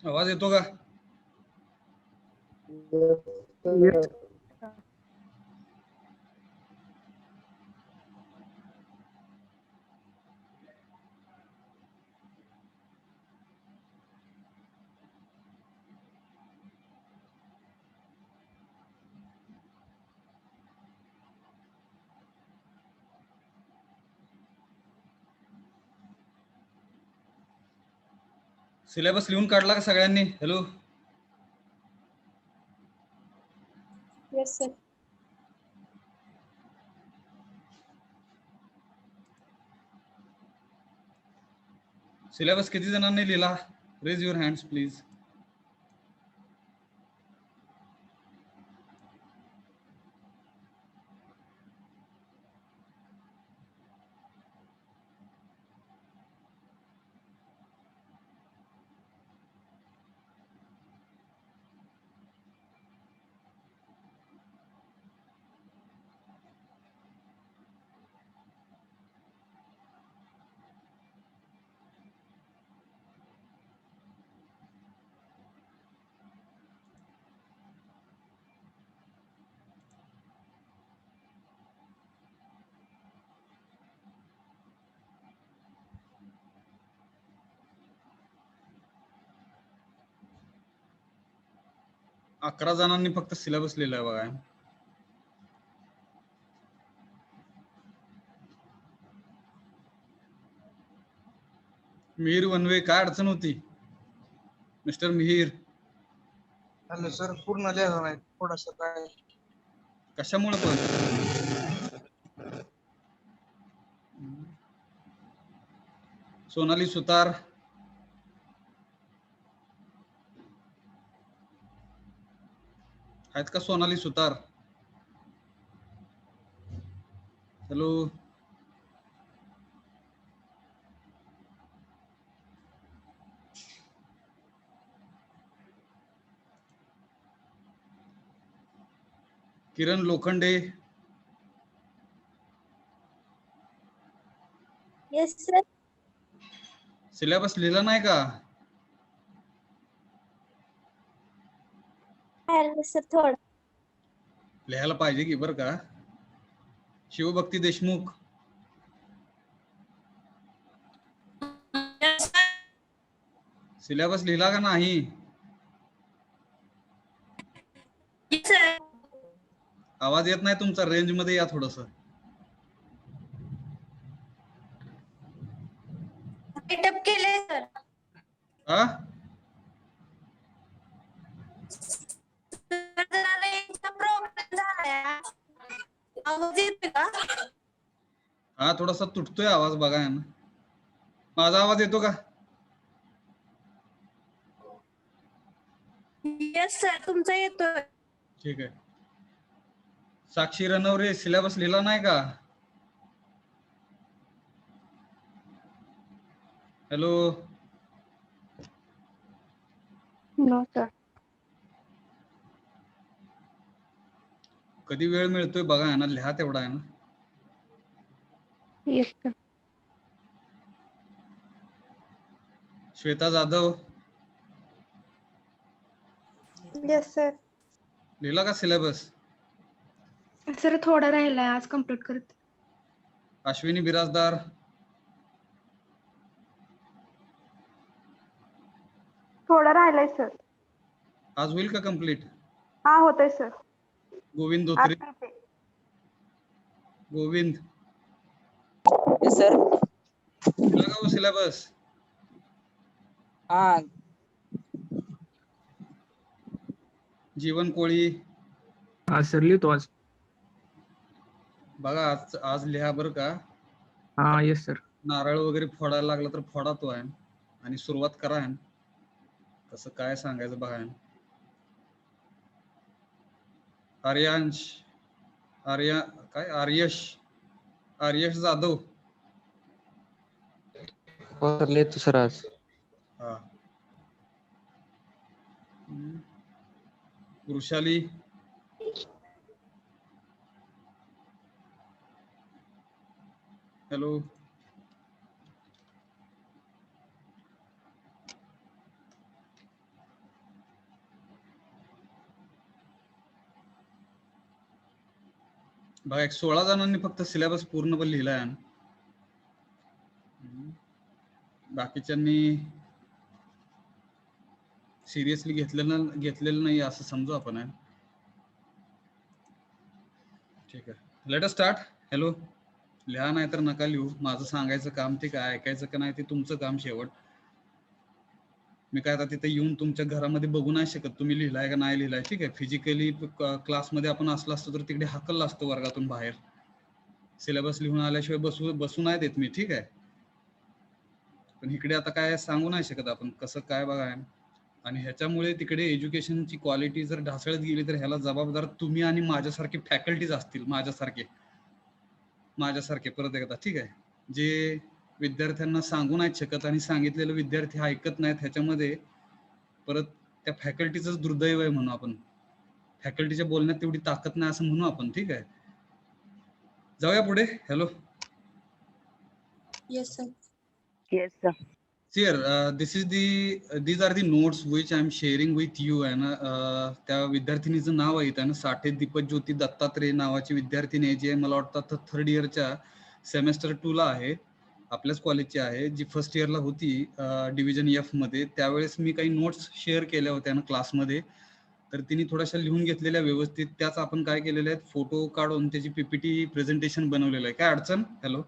आवाज येतो का? Yes. सिलेबस लिहून काढला का सगळ्यांनी? Hello, yes sir. सिलेबस किती जणांनी लिहिला? Raise your hands please. अकरा जणांनी फक्त सिलेबस लिहिलाय बघा. मिहीर वनवे, काय अडचण होती मिस्टर मिहीर? हॅलो सर, पूर्ण लिहिलं नाही थोडस काय. कशामुळे पण? सोनाली सुतार, आहेत का सोनाली सुतार? हॅलो, किरण लोखंडे, येस सर. सिलेबस लिहिला नाही का? सर थोडं. लिहायला पाहिजे की बरं का. शिवभक्ती देशमुख, सिलेबस लिहिला का नाही? आवाज येत नाही तुमचा, रेंज मध्ये या थोडस. सेटअप केले सर. हा, प्रॉब्लेम झालाय. आवाज येतोय का? हा, थोडासा तुटतोय आवाज बघा ना. माझा आवाज येतो का? येस सर, तुमचा येतोय. ठीक आहे. साक्षी रनवरे, सिलेबस लिहिला नाही का? Hello, No, sir. कधी वेळ मिळतोय बघा आहे ना, लिहा तेवढा आहे ना. Yes, sir. Shweta Jadhav, yes sir. लिहिला का सिलेबस? सर थोडा राहिलाय, आज कंप्लीट करते. अश्विनी बिराजदार, थोडा राहिलाय सर. आज होईल का कंप्लीट? हा होतंय सर. गोविंद धोत्रे, आज करते. Govind, yes sir. लिहिला का सिलेबस? हा जीवन कोळी, हा सर, लिहितो आज. बघा आज आज लिहा बरं का. हा येस सर. नारळ वगैरे फोडायला लागला तर फोडा तो आहे आणि सुरुवात करा आहे. कसं काय सांगायचं बघा. आर्यांश, काय आर्यश जाधव, हो सर, लिहितो सर आज. हा. वृषाली, हॅलो, बघा एक 16 जणांनी फक्त सिलेबस पूर्णपणे लिहिलाय. बाकीच्यांनी सिरियसली घेतलेलं नाही असं समजू आपण. ठीक आहे, लेट अस स्टार्ट. हॅलो, लिहा नाही तर नका लिहू. माझं सांगायचं काम ते काय, ऐकायचं का नाही ते तुमचं काम. शेवट मी काय आता तिथे येऊन तुमच्या घरामध्ये बघू नाही शकत तुम्ही लिहिलाय का नाही लिहिलाय. ठीक आहे, फिजिकली क्लासमध्ये आपण असलं असतो तर तिकडे हाकललं असतं वर्गातून बाहेर. सिलेबस लिहून आल्याशिवाय बसू नाही देत मी. ठीक आहे, पण इकडे आता काय सांगू नाही शकत आपण कसं काय बघा. आणि ह्याच्यामुळे तिकडे एज्युकेशनची क्वालिटी जर ढासळत गेली तर ह्याला जबाबदार तुम्ही आणि माझ्यासारखे फॅकल्टीज असतील. माझ्यासारखे परत एकदा. ठीक आहे, जे विद्यार्थ्यांना सांगू नाहीत शकत आणि सांगितलेलं विद्यार्थी ऐकत नाहीत. ह्याच्यामध्ये परत त्या फॅकल्टीचंच दुर्दैव आहे म्हणू आपण. फॅकल्टीच्या बोलण्यात तेवढी ताकद नाही असं म्हणू आपण. ठीक आहे, जाऊया पुढे. Hello. Yes sir. Yes, sir. Here, these are the notes which I am sharing with you. आहे ना, त्या विद्यार्थिनीचं नाव आहे ना, साठे दीपज्योती दत्तात्रय नावाची विद्यार्थिनी आहे, जी मला वाटतं 3rd इयरच्या सेमेस्टर 2 ला आहे. आपल्याच कॉलेजची आहे, जी फर्स्ट इयरला होती डिव्हिजन F मध्ये. त्यावेळेस मी काही नोट्स शेअर केल्या होत्या ना क्लासमध्ये, तर तिने थोड्याशा लिहून घेतलेल्या व्यवस्थित. त्याच आपण काय केलेल्या आहेत, फोटो काढून त्याची PPT प्रेझेंटेशन बनवलेलं आहे. काय अडचण? हॅलो,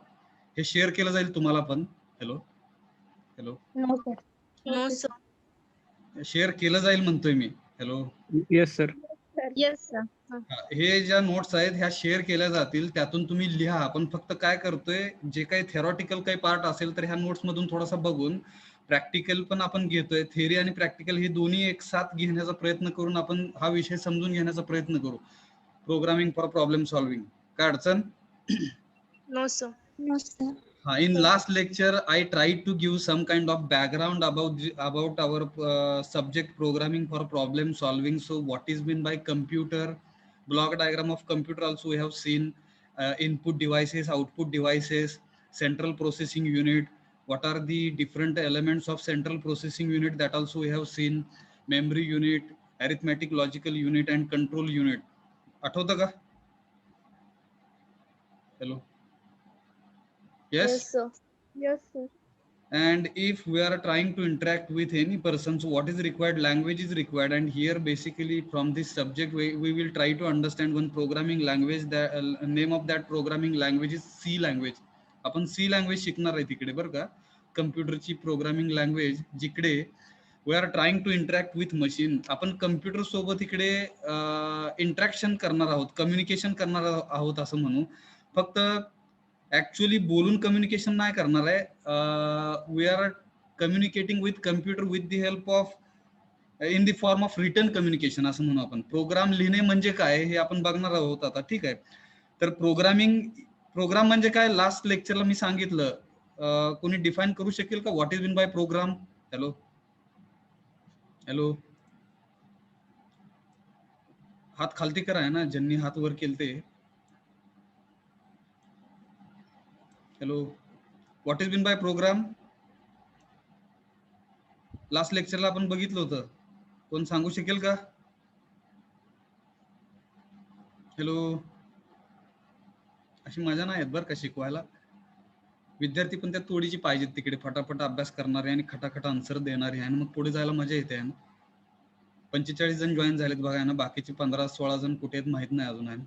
हे शेअर केलं जाईल तुम्हाला पण. Hello hello, no sir. No sir. Share केलं जाईल म्हणतोय मी. Hello. Yes sir. Yes sir. हे ज्या नोट्स आहेत ह्या शेअर केल्या जातील, त्यातून तुम्ही लिहा. आपण फक्त काय करतोय, जे काही थेरॉटिकल काही पार्ट असेल तर ह्या नोट्स मधून थोडासा बघून, प्रॅक्टिकल पण आपण घेतोय. थेअरी आणि प्रॅक्टिकल हे दोन्ही एक साथ घेण्याचा प्रयत्न करून आपण हा विषय समजून घेण्याचा प्रयत्न करू. Programming for problem solving. काय अडचण? No sir. No sir. In last lecture, I tried to give some kind of background about our subject programming for problem solving. So what is meant by computer? Block diagram of computer also we have seen. Input devices, output devices, central processing unit. What are the different elements of central processing unit? That also we have seen. Memory unit, arithmetic logical unit, and control unit. आठवतं का? Hello. Yes sir. Yes sir. And if we are trying to interact with any person, so what is required? Language is required. And here basically from this subject we will try to understand one programming language. The name of that programming language is C language. आपण C language शिकणार आहे तिकडे बरं का. कम्प्युटरची programming language जिकडे we are trying to interact with machine. आपण computer सोबत इकडे इंटरॅक्शन करणार आहोत, कम्युनिकेशन करणार आहोत असं म्हणू. फक्त ऍक्च्युअली बोलून कम्युनिकेशन नाही करणार आहे. We are communicating with computer with the help of in the form of written communication असं म्हणू आपण. प्रोग्राम लिहिणे म्हणजे काय हे आपण बघणार आहोत आता. ठीक आहे, तर प्रोग्राम म्हणजे काय? लास्ट लेक्चरला मी सांगितलं. कोणी डिफाईन करू शकेल का what is mean by program? Hello hello, हात खालती करा आहे ना ज्यांनी हात वर केलते. Hello, what is bin by program? Last लेक्चरला आपण बघितलं होतं. कोण सांगू शकेल का? हॅलो, अशी मजा नाही येत बरं का शिकवायला. विद्यार्थी पण त्या तोडीची पाहिजेत तिकडे, फटाफट अभ्यास करणारे आणि खटाखट आन्सर देणारे, आणि मग पुढे जायला मजा येते. 45 जण जॉईन झालेत बघा ना, बाकीचे 15-16 जण कुठे आहेत माहित नाही अजून.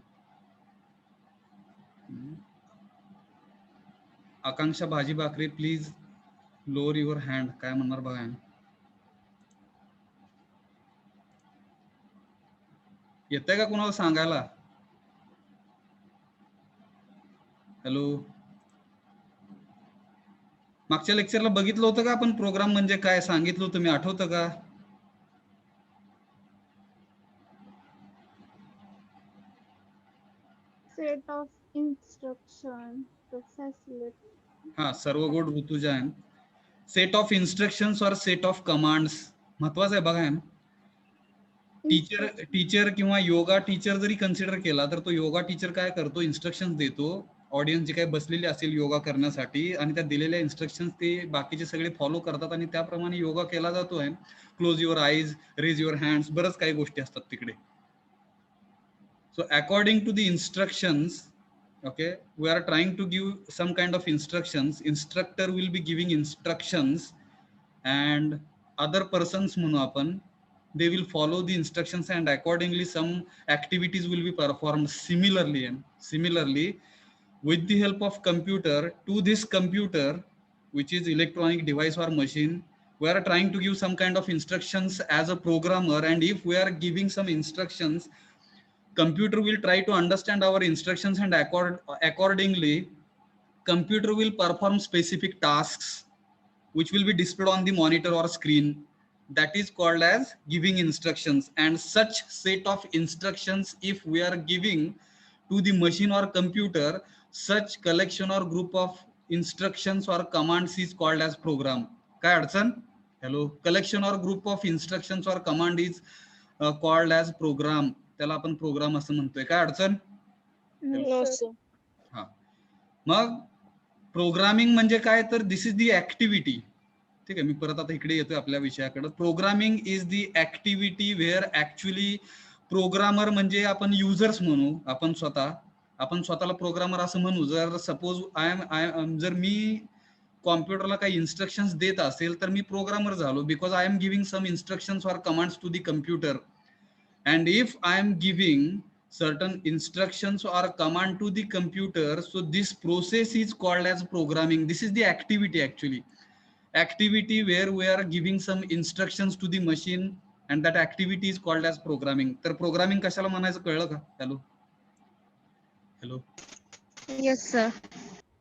आकांक्षा भाजी भाकरी प्लीज लोअर युअर हँड. काय म्हणणार बघा. येतंय का कोणाला सांगायला? हॅलो, मागच्या लेक्चरला बघितलं होतं का आपण प्रोग्राम म्हणजे काय सांगितलं होतं मी, आठवतं का? Set of instruction to facilitate. हा, सर्व गोड ऋतुजा. सेट ऑफ इन्स्ट्रक्शन्स और सेट ऑफ कमांड्स महत्वाचं आहे बघा. टीचर किंवा योगा टीचर जरी कन्सिडर केला तर तो योगा टीचर काय करतो? इन्स्ट्रक्शन्स देतो. ऑडियन्स जे काही बसलेली असेल योगा करण्यासाठी, आणि त्या दिलेल्या इन्स्ट्रक्शन्स ते बाकीचे सगळे फॉलो करतात आणि त्याप्रमाणे योगा केला जातोय. Close your eyes, raise your hands, बरंच काही गोष्टी असतात तिकडे. So according to the instructions Okay, we are trying to give some kind of instructions. Instructor will be giving instructions and other persons म्हणू आपण, they will follow the instructions and accordingly some activities will be performed similarly. And similarly, with the help of computer, to this computer, which is electronic device or machine, we are trying to give some kind of instructions as a programmer. And if we are giving some instructions, computer will try to understand our instructions and accordingly, computer will perform specific tasks which will be displayed on the monitor or screen. That is called as giving instructions. And such set of instructions, if we are giving to the machine or computer, such collection or group of instructions or commands is called as program. काय अडचण? Hello. Collection or group of instructions or command is called as program. त्याला आपण programme असं म्हणतोय. काय अडचण? No, sir. हा. मग प्रोग्रामिंग म्हणजे काय, तर दिस इज दी ऍक्टिव्हिटी. ठीक आहे, मी परत आता इकडे येतोय आपल्या विषयाकडे. Programming is the activity where actually programmer म्हणजे आपण युजर्स म्हणू, आपण स्वतःला प्रोग्रामर असं म्हणू. जर सपोज जर मी कॉम्प्युटरला काही इन्स्ट्रक्शन्स देत असेल तर मी प्रोग्रामर झालो, because I am giving some instructions or commands to the computer. And if I am giving certain instructions or command to the computer, so this process is called as programming. This is the activity actually. Activity where we are giving some instructions to the machine and that activity is called as programming. तर programming कशाला म्हणायचं कळलं का? Hello. Yes, sir.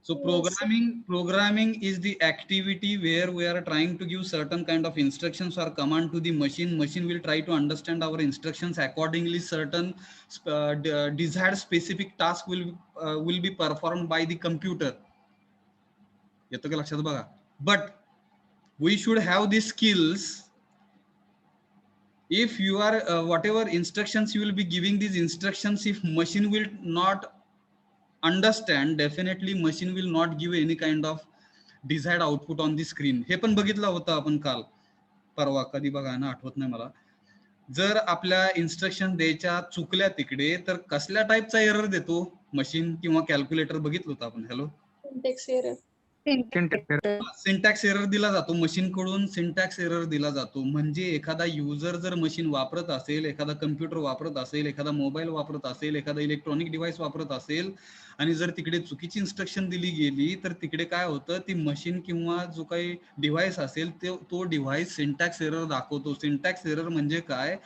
So programming is the activity where we are trying to give certain kind of instructions or command to the machine. Machine will try to understand our instructions accordingly. Certain desired specific task will be performed by the computer. येतो का लक्षात बघा? But we should have these skills. If you are whatever instructions you will be giving these instructions, if machine will not understand, definitely machine will not give any kind of desired output on the screen. हे पण बघितलं होतं आपण काल परवा, कधी बघा ना, आठवत नाही मला. जर आपल्या इन्स्ट्रक्शन द्यायच्या चुकल्या तिकडे तर कसल्या टाईपचा एरर देतो मशीन किंवा कॅल्क्युलेटर, बघितलं होतं आपण. हॅलो. सिंटॅक्स एरर दिला जातो मशीन कडून, सिंटॅक्स एरर दिला जातो. म्हणजे एखादा युजर जर मशीन वापरत असेल, एखादा कम्प्युटर वापरत असेल, एखादा मोबाईल वापरत असेल, एखादा इलेक्ट्रॉनिक डिव्हाइस वापरत असेल आणि जर तिकडे चुकीची इन्स्ट्रक्शन दिली गेली तर तिकडे काय होतं, ती मशीन किंवा जो काही डिव्हाइस असेल तो डिव्हाइस सिंटॅक्स एरर दाखवतो. सिंटॅक्स एरर म्हणजे काय,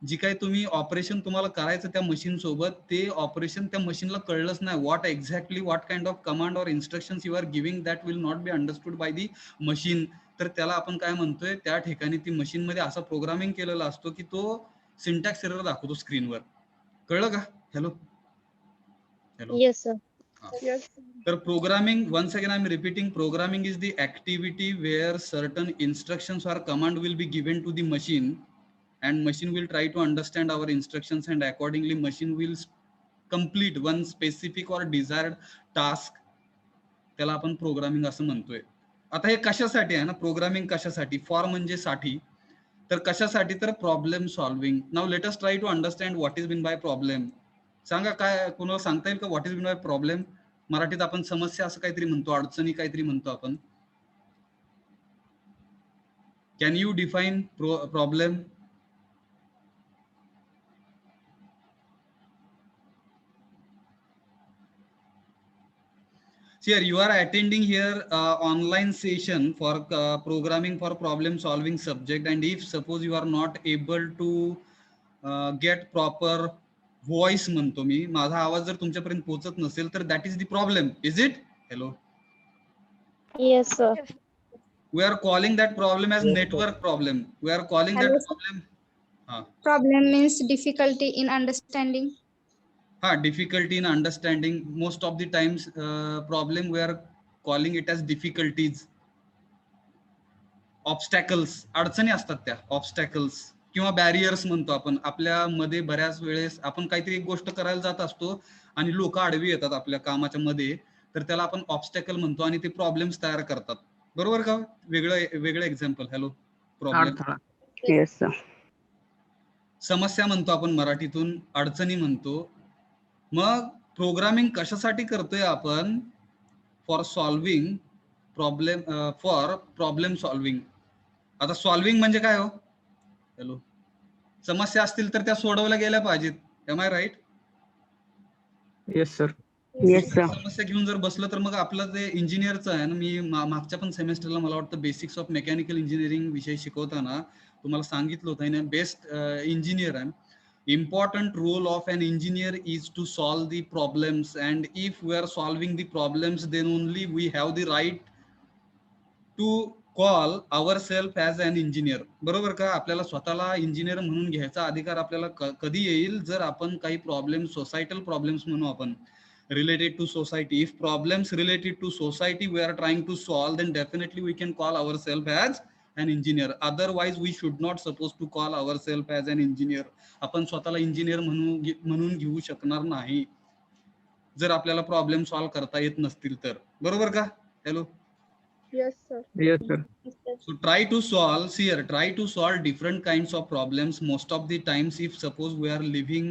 जी काही तुम्ही ऑपरेशन तुम्हाला करायचं त्या मशीन सोबत, ते ऑपरेशन त्या मशीनला कळलंच नाही. What kind of command or instructions you are giving that will not be understood by the machine. तर त्याला आपण काय म्हणतोय, त्या ठिकाणी ती मशीन मध्ये असा प्रोग्रामिंग केलेला असतो की तो सिंटॅक्स एरर दाखवतो स्क्रीनवर. कळलं का? हॅलो. Yes, sir. Yes. तर programming, once again I am repeating, programming is the activity where certain instructions or command will be given to the machine and machine will try to understand our instructions and accordingly machine will complete one specific or desired task. त्याला आपण programming असं म्हणतोय. आता हे कशासाठी आहे ना, programming कशासाठी? फॉर म्हणजे साठी, तर कशासाठी, तर problem solving. Now let us try to understand what is bin by problem. सांगा, काय कोणाला सांगता येईल का what is bin by problem? मराठीत आपण समस्या असं काहीतरी म्हणतो, अडचणी काहीतरी म्हणतो आपण. Can you define problem? Here you are attending here online session for programming for problem solving subject, and if suppose you are not able to get proper voice, म्हणतो मी, माझा आवाज जर तुमच्यापर्यंत पोहोचत नसेल तर that is the problem, is it? Hello. Yes, sir. We are calling that problem as network problem. We are calling that problem. Problem means difficulty in understanding. Difficulty in understanding. Most of the times problem we are calling it as difficulties. Obstacles, अडचणी असतात त्या, obstacles किंवा barriers म्हणतो आपण. आपल्या मध्ये बऱ्याच वेळेस आपण काहीतरी एक गोष्ट करायला जात असतो आणि लोक आडवी येतात आपल्या कामाच्या मध्ये, तर त्याला आपण ऑब्स्टॅकल म्हणतो आणि ते प्रॉब्लेम्स तयार करतात. बरोबर का? वेगळं example. Hello. Problem, yes sir. समस्या म्हणतो आपण मराठीतून, अडचणी म्हणतो. मग प्रोग्रामिंग कशासाठी करतोय आपण? For solving problem solving. आता सॉल्विंग म्हणजे काय हो? हॅलो, समस्या असतील तर त्या सोडवल्या गेल्या पाहिजेत. Am I right? Yes sir. समस्या घेऊन जर बसलं तर मग आपलं ते इंजिनियरचं आहे ना. मी मागच्या पण सेमेस्टरला मला वाटतं बेसिक्स ऑफ मेकॅनिकल इंजिनिअरिंग विषय शिकवताना तुम्हाला सांगितलं होतं ना, बेस्ट इंजिनियर आहे. Important role of an engineer is to solve the problems, and if we are solving the problems, then only we have the right to call ourselves as an engineer. बरोबर का? आपल्याला स्वतःला engineer म्हणून घ्यायचा अधिकार आपल्याला कधी येईल? जर आपण काही प्रॉब्लेम, सोसायटल प्रॉब्लेम्स म्हणू आपण, related to society. If problems related to society we are trying to solve, then definitely we can call ourselves as an engineer. Otherwise we should not supposed to call ourselves as an engineer. आपण स्वतःला engineer म्हणून घेऊ शकणार नाही जर आपल्याला problem solve करता येत नसतील तर. बरोबर का? Hello. Yes, sir. Yes sir. So try to solve different kinds of problems. Most of the times, if suppose we are living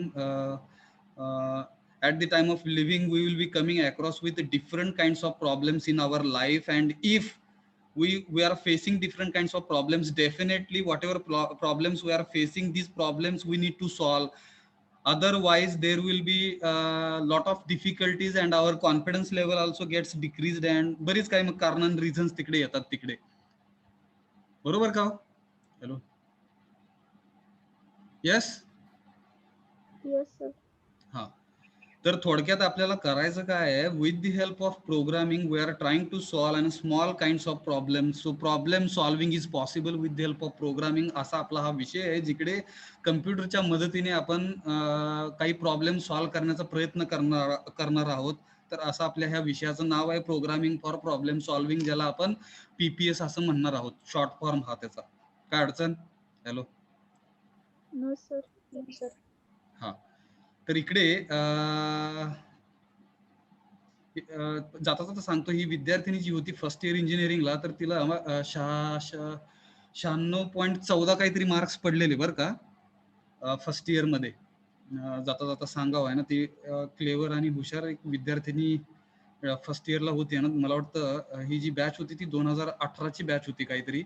at the time of living, we will be coming across with different kinds of problems in our life, and if we are facing different kinds of problems, definitely whatever problems we are facing, these problems we need to solve. Otherwise there will be a lot of difficulties and our confidence level also gets decreased, and बरीच काही मग कारण आणि reasons तिकडे येतात तिकडे. बरोबर का? हॅलो. येस. Yes, sir. हा, तर थोडक्यात आपल्याला करायचं काय आहे? With the help of programming we are trying to solve and small kinds of problems. So problem solving is possible with the help of programming. असा आपला हा विषय आहे, जिकडे कम्प्युटरच्या मदतीने आपण काही प्रॉब्लेम सॉल्व्ह करण्याचा प्रयत्न करणार आहोत. तर असं आपल्या ह्या विषयाचं नाव आहे, प्रोग्रामिंग फॉर प्रॉब्लेम सॉल्विंग, ज्याला आपण PPS असं म्हणणार आहोत. शॉर्ट फॉर्म हा त्याचा. काय अडचण? Hello. No, sir. No, sir. हा, तर इकडे जाता जाता सांगतो, ही विद्यार्थिनी जी होती फर्स्ट इयर इंजिनिअरिंगला, तर तिला 96.14 काहीतरी मार्क्स पडलेले बरं का फर्स्ट इयर मध्ये. जाता जाता सांगावं आहे ना, ती क्लेवर आणि हुशार एक विद्यार्थिनी फर्स्ट इयरला होती ना. मला वाटतं ही जी बॅच होती ती 2018ची बॅच होती काहीतरी.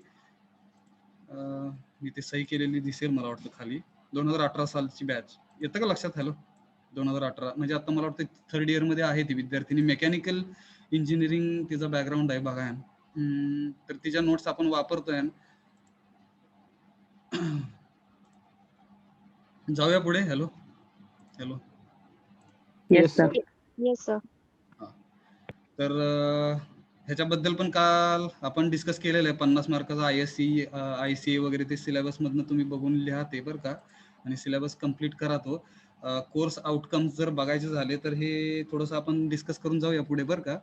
मी ते सही केलेली दिसेल मला वाटतं खाली. 2018 सालची बॅच. येतं का लक्षात? हॅलो. 2018 म्हणजे आता मला वाटतं थर्ड इयर मध्ये आहे ती विद्यार्थिनी. मेकॅनिकल इंजिनिअरिंग तिचा बॅकग्राऊंड आहे बघा. तर तिच्या नोट्स आपण वापरतोय. जाऊया पुढे. Hello. Hello. Yes sir. Yes, sir. तर ह्याच्याबद्दल पण काल आपण डिस्कस केलेलं आहे. 50 मार्काचा ICA वगैरे ते सिलेबस मधनं तुम्ही बघून लिहा ते बरं का, आणि सिलेबस कम्प्लीट करा तो. कोर्स आउटकम्स जर बघायचे झाले तर हे थोडंसं आपण डिस्कस करून जाऊया पुढे बरं का.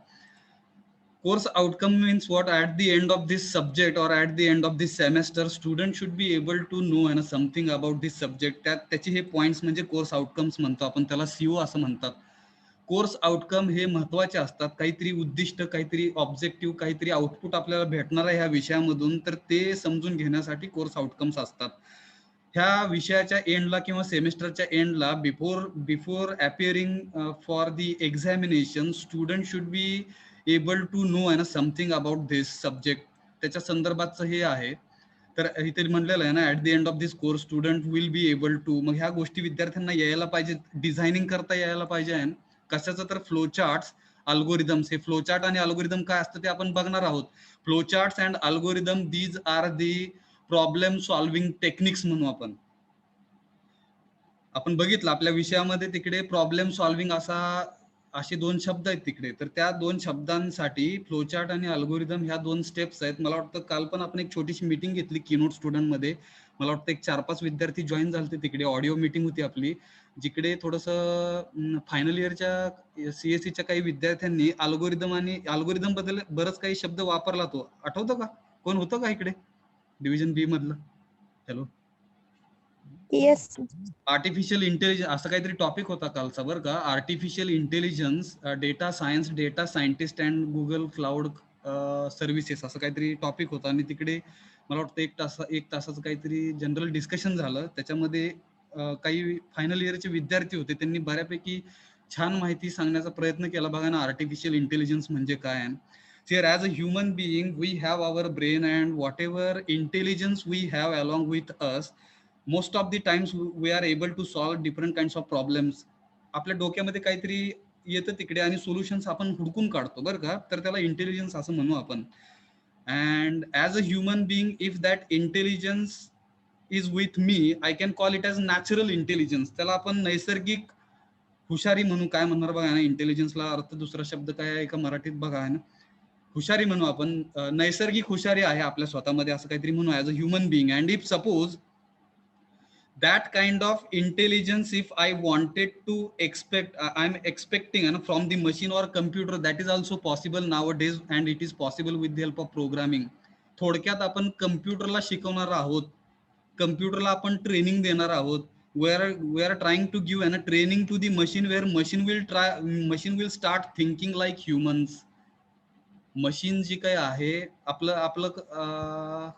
Course outcome means what? At the end of this subject or at the end of this semester, student should be able to know something about this subject. त्याचे हे पॉइंट्स म्हणजे कोर्स आउटकम्स म्हणतो आपण त्याला. CO असं म्हणतात. Course outcome हे महत्वाचे असतात. काहीतरी उद्दिष्ट, काहीतरी ऑब्जेक्टिव्ह, काहीतरी आउटपुट आपल्याला भेटणार आहे ह्या विषयामधून, तर ते समजून घेण्यासाठी कोर्स आउटकम्स असतात. ह्या विषयाच्या एंडला किंवा सेमिस्टरच्या एंडला before appearing for the examination, student should be able to know something about this subject. त्याच्या संदर्भातचं हे आहे. तर इथे म्हणलेलं आहे ना, at the end of this course student will be able to. मग ह्या गोष्टी विद्यार्थ्यांना यायला पाहिजे, डिझायनिंग करता यायला पाहिजे. कशाचं? तर फ्लो चार्ट्स, अल्गोरिदम्स. हे फ्लो चार्ट आणि अल्गोरिदम काय असतं ते आपण बघणार आहोत. Flow charts and algorithm, these are the problem solving techniques म्हणू आपण. आपण बघितलं आपल्या विषयामध्ये तिकडे प्रॉब्लेम सॉल्विंग असे 2 शब्द आहेत तिकडे. तर त्या 2 शब्दांसाठी फ्लोचार्ट आणि अल्गोरिदम ह्या 2 स्टेप्स आहेत. मला वाटतं काल पण आपण एक छोटीशी मीटिंग घेतली कीनोट स्टुडंट मध्ये. मला वाटतं एक 4-5 विद्यार्थी जॉईन झाले तिकडे. ऑडिओ मीटिंग होती आपली, जिकडे थोडंसं फायनल इयरच्या CSEच्या काही विद्यार्थ्यांनी अल्गोरिदम बद्दल बरंच काही शब्द वापरला. तो आठवतो का? कोण होतं का इकडे डिव्हिजन B मधलं? हॅलो. Yes. आर्टिफिशियल इंटेलिजन्स असं काहीतरी टॉपिक होता कालचा बरं का. Artificial intelligence, data science, data scientist and Google cloud services असं काहीतरी टॉपिक होता. आणि तिकडे मला वाटतं एक तासाचं काहीतरी जनरल डिस्कशन झालं. त्याच्यामध्ये काही फायनल इयरचे विद्यार्थी होते. त्यांनी बऱ्यापैकी छान माहिती सांगण्याचा प्रयत्न केला बघा ना आर्टिफिशियल इंटेलिजन्स म्हणजे काय. Here as a human being we have our brain and whatever intelligence we have along with us, most of the times we are able to solve different kinds of problems. आपल्या डोक्यामध्ये काहीतरी येतं तिकडे आणि solutions आपण हुडकून काढतो बरं का, तर त्याला इंटेलिजन्स असं म्हणू आपण. And as a human being, if that intelligence is with me, I can call it as natural intelligence. त्याला आपण नैसर्गिक हुशारी म्हणून, काय म्हणणार बघा ना, इंटेलिजन्सला अर्थ दुसरा शब्द काय आहे का मराठीत बघा आहे ना, हुशारी म्हणू आपण. नैसर्गिक हुशारी आहे आपल्या स्वतःमध्ये असं काहीतरी म्हणू as a human being. And if suppose that kind of intelligence, if I wanted to expect, I'm expecting from the machine or computer, that is also possible nowadays and it is possible with the help of programming. थोडक्यात आपण कम्प्युटरला शिकवणार आहोत, कम्प्युटरला आपण training देणार आहोत. we are trying to give a training to the machine where machine will start thinking like humans. Machine जी काही आहे आपलं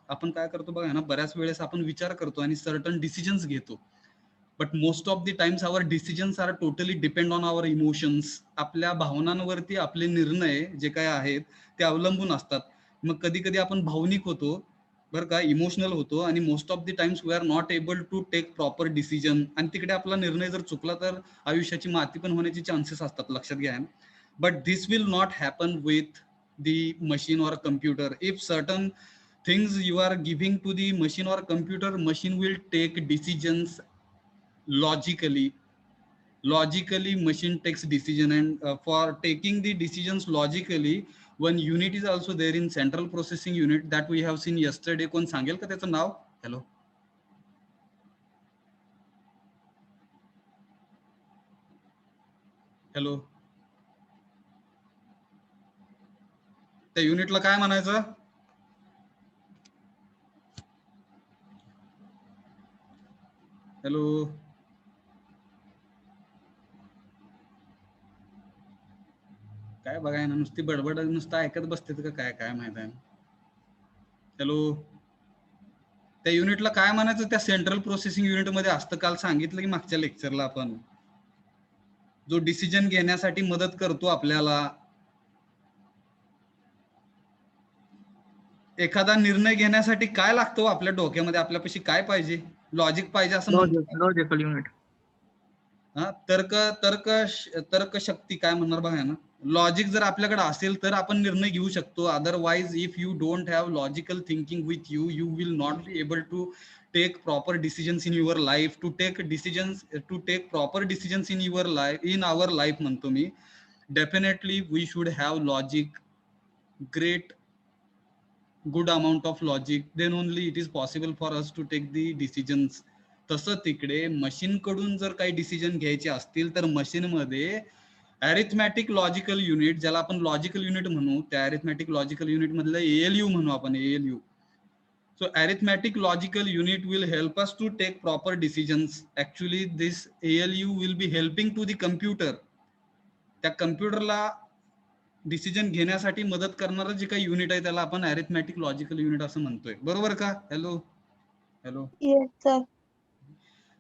आपण काय करतो बघा ना, बऱ्याच वेळेस आपण विचार करतो आणि सर्टन डिसिजन्स घेतो, but most of the times our decisions are totally depend on our emotions. आपल्या भावनांवरती आपले निर्णय जे काय आहेत ते अवलंबून असतात. मग कधी कधी आपण भावनिक होतो बरं का, इमोशनल होतो, आणि most of the times we are not able to take proper decision, आणि तिकडे आपला निर्णय जर चुकला तर आयुष्याची माती पण होण्याचे चान्सेस असतात, लक्षात घ्या. But this will not happen with the machine or computer. If certain things you are giving to the machine or computer, machine will take decisions logically. Machine takes decision, and for taking the decisions logically, one unit is also there in central processing unit that we have seen yesterday. कोण सांगेल का त्याचं नाव? Hello hello, त्या युनिटला काय म्हणायचं? Hello, काय बघाय ना, नुसती बडबड नुसतं ऐकत बसते का काय, काय माहित आहे. हॅलो, त्या युनिटला काय म्हणायचं? त्या सेंट्रल प्रोसेसिंग युनिट मध्ये असतं, काल सांगितलं की मागच्या लेक्चरला आपण, जो डिसिजन घेण्यासाठी मदत करतो आपल्याला. एखादा निर्णय घेण्यासाठी काय लागतो आपल्या डोक्यामध्ये, आपल्यापाशी काय पाहिजे? लॉजिक पाहिजे असं म्हणतो. Logical unit. हा, तर्क शक्ती काय म्हणणार बघा ना. लॉजिक जर आपल्याकडे असेल तर आपण निर्णय घेऊ शकतो. Otherwise if you don't have logical thinking with you, you will not be able to take proper decisions in your life. To take proper decisions in your life, in our life म्हणतो मी, definitely we should have logic, great good amount of logic, then only it is possible for us to take the decisions. तसं तिकडे machine कडून जर काही decision घ्यायचे असतील तर मशीन मध्ये अरिथमॅटिक लॉजिकल युनिट, ज्याला आपण लॉजिकल युनिट म्हणू, त्या अरिथमॅटिक लॉजिकल युनिट मधलं ALU म्हणू आपण, ALU. So arithmetic logical unit will help us to take proper decisions. Actually this ALU will be helping to the computer. त्या कम्प्युटरला डिसिजन घेण्यासाठी मदत करणारं जे काही युनिट आहे त्याला आपण अरिथमॅटिक लॉजिकल युनिट असं म्हणतोय, बरोबर का? Hello hello, Yes, sir.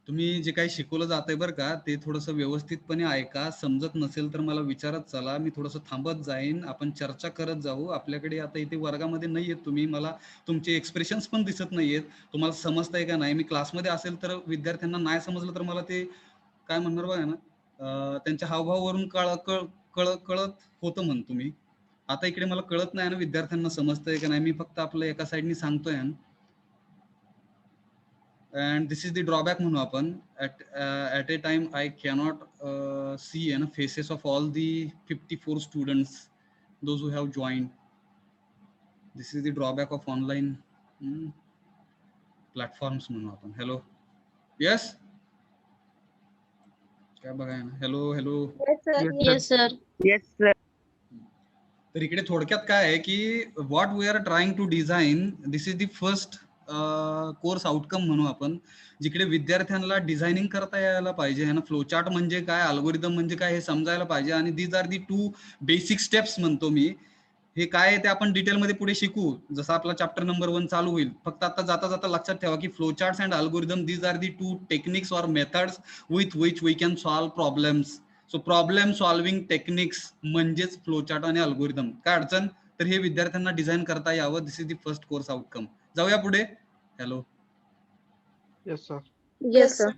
तुम्ही जे काही शिकवलं जातंय बरं का, ते थोडंसं व्यवस्थितपणे ऐका. समजत नसेल तर मला विचारत चला, मी थोडंसं थांबत जाईन, आपण चर्चा करत जाऊ. आपल्याकडे आता इथे वर्गामध्ये नाही येत तुम्ही, मला तुमचे एक्सप्रेशन्स पण दिसत नाहीयेत, तुम्हाला समजतंय का नाही. मी क्लासमध्ये असेल तर विद्यार्थ्यांना नाही समजलं तर मला ते काय म्हणणार बघा ना, त्यांच्या हावभावावरून कळत होतं म्हणतो मी. आता इकडे मला कळत नाही ना विद्यार्थ्यांना समजतंय का नाही, मी फक्त आपलं एका साईडनी सांगतोय. And this is the drawback म्हणू आपण. At a time I cannot see faces of all the 54 students those who have joined. This is the drawback of online platforms म्हणू आपण. हॅलो, येस, काय बघाय ना. Hello hello, Yes, sir. Yes sir. तर इकडे थोडक्यात काय आहे की what we are trying to design, this is the first course outcome म्हणू आपण, जिकडे विद्यार्थ्यांना डिझायनिंग करता यायला पाहिजे आहे ना. फ्लोचार्ट म्हणजे काय, अल्गोरिदम म्हणजे काय हे समजायला पाहिजे, आणि these are the 2 basic steps म्हणतो मी. हे काय आहे ते आपण डिटेलमध्ये पुढे शिकू जसं आपला चॅप्टर नंबर 1 चालू होईल. फक्त आता जाता जाता लक्षात ठेवा की flowcharts and algorithm, these are the 2 techniques or methods with which we can solve problems. So problem solving techniques म्हणजेच फ्लोचार्ट आणि अल्गोरिदम. काय अडचण? तर हे विद्यार्थ्यांना डिझाईन करता यावं. This is the first course outcome. जाऊया पुढे. Hello. Yes sir. Yes, sir.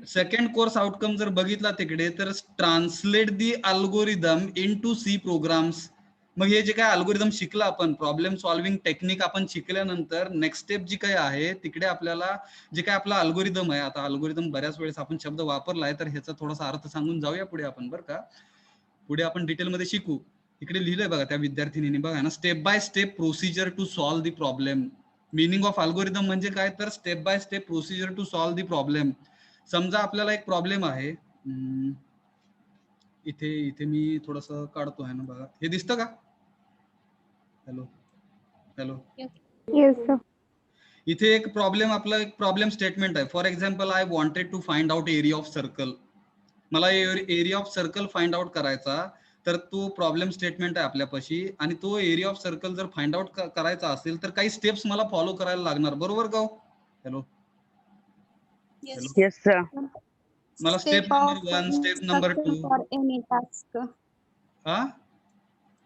Second course outcome जर बघितला तिकडे तर translate the algorithm into C programs. मग हे जे काय अल्गोरिदम शिकला आपण, प्रॉब्लेम सॉल्व्हिंग टेक्निक आपण शिकल्यानंतर नेक्स्ट स्टेप जी काय आहे तिकडे आपल्याला जे काय आपला अल्गोरिदम आहे, आता अल्गोरिदम बऱ्याच वेळेस आपण शब्द वापरलाय तर ह्याचा थोडासा अर्थ सांगून जाऊया पुढे आपण, बरं का. पुढे आपण डिटेलमध्ये शिकू. इकडे लिहिलंय बघा त्या विद्यार्थिनीने, बघा ना, step by step procedure to solve the problem. Meaning of algorithm म्हणजे काय, तर step by step procedure to solve the problem. समजा आपल्याला एक प्रॉब्लेम आहे, इथे इथे मी थोडस काढतो आहे ना, बघा हे दिसतं का? Hello hello. Yes sir. इथे एक प्रॉब्लेम, आपला एक प्रॉब्लेम स्टेटमेंट आहे. For example, I wanted to find out area of circle. मला area of circle find out करायचा, तर तो प्रॉब्लेम स्टेटमेंट आहे आपल्यापाशी, आणि तो एरिया ऑफ सर्कल जर फाइंड आउट करायचा असेल तर काही स्टेप्स मला फॉलो करायला लागणार, बरोबर का? हॅलो. Yes, sir. मला step number 1, step number 2. for any task. हा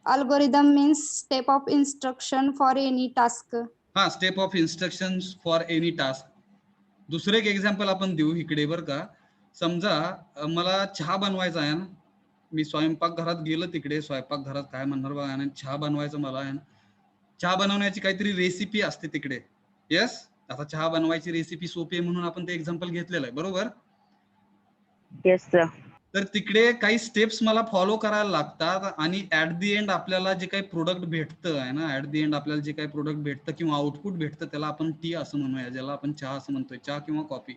Algorithm means step of instruction for any task. हा, step of instruction for any task. दुसरं एक एक्झाम्पल आपण देऊ इकडे, बरं का. समजा मला चहा बनवायचा आहे ना, मी स्वयंपाक घरात गेलो तिकडे, स्वयंपाक घरात काय म्हणणार बघा ना, चहा बनवायचं मला आहे ना. चहा बनवण्याची काहीतरी रेसिपी असते तिकडे. येस, आता चहा बनवायची रेसिपी सोपी आहे म्हणून आपण ते एक्झाम्पल घेतलेलं आहे, बरोबर. Yes, sir. तर तिकडे काही स्टेप्स मला फॉलो करायला लागतात, आणि ऍट दी एंड आपल्याला जे काही प्रोडक्ट भेटतं आहे ना, ऍट दी एंड आपल्याला जे काही प्रोडक्ट भेटतं किंवा आउटपुट भेटतं त्याला आपण टी असं म्हणूया, ज्याला आपण चहा असं म्हणतोय, चहा किंवा coffee.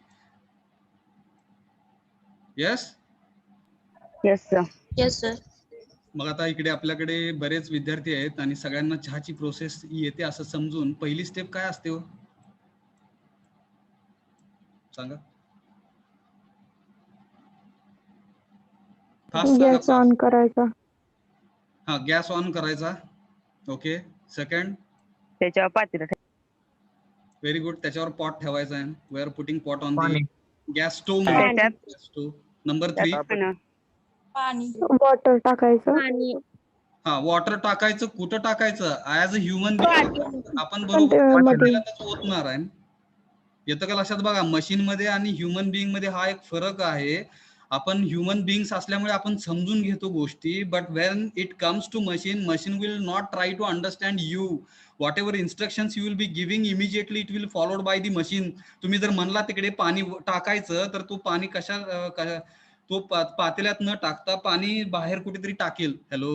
Yes. Yes, sir. Yes, sir. मग आता इकडे आपल्याकडे बरेच विद्यार्थी आहेत आणि सगळ्यांना चहाची प्रोसेस येते असं समजून पहिली स्टेप काय असते हो, सांगा. गॅस ऑन करायचा. हा, गॅस ऑन करायचा. ओके. सेकंड, त्याच्यावर पातेलं व्हेरी गुड, त्याच्यावर पॉट ठेवायचा आहे. We are putting pot on पाणी. The gas stove. नंबर 3, पाणी. वॉटर टाकायचं. पाणी. हा, वॉटर टाकायचं. कुठं टाकायचं? ऍज अ ह्युमन बिंग आपण container मध्ये. बरोबर ओतणार आहे. येतं का लक्षात? बघा, मशीन मध्ये आणि ह्युमन बिंग मध्ये हा एक फरक आहे. आपण ह्युमन बिंग्स असल्यामुळे आपण समजून घेतो गोष्टी, but when it comes to machine, machine will not try to understand you. Whatever instructions you will be giving, immediately it will followed by the machine. तुम्ही जर म्हणला तिकडे पाणी टाकायचं, तर तो पाणी तो पातेल्यात न टाकता पाणी बाहेर कुठेतरी टाकेल. Hello.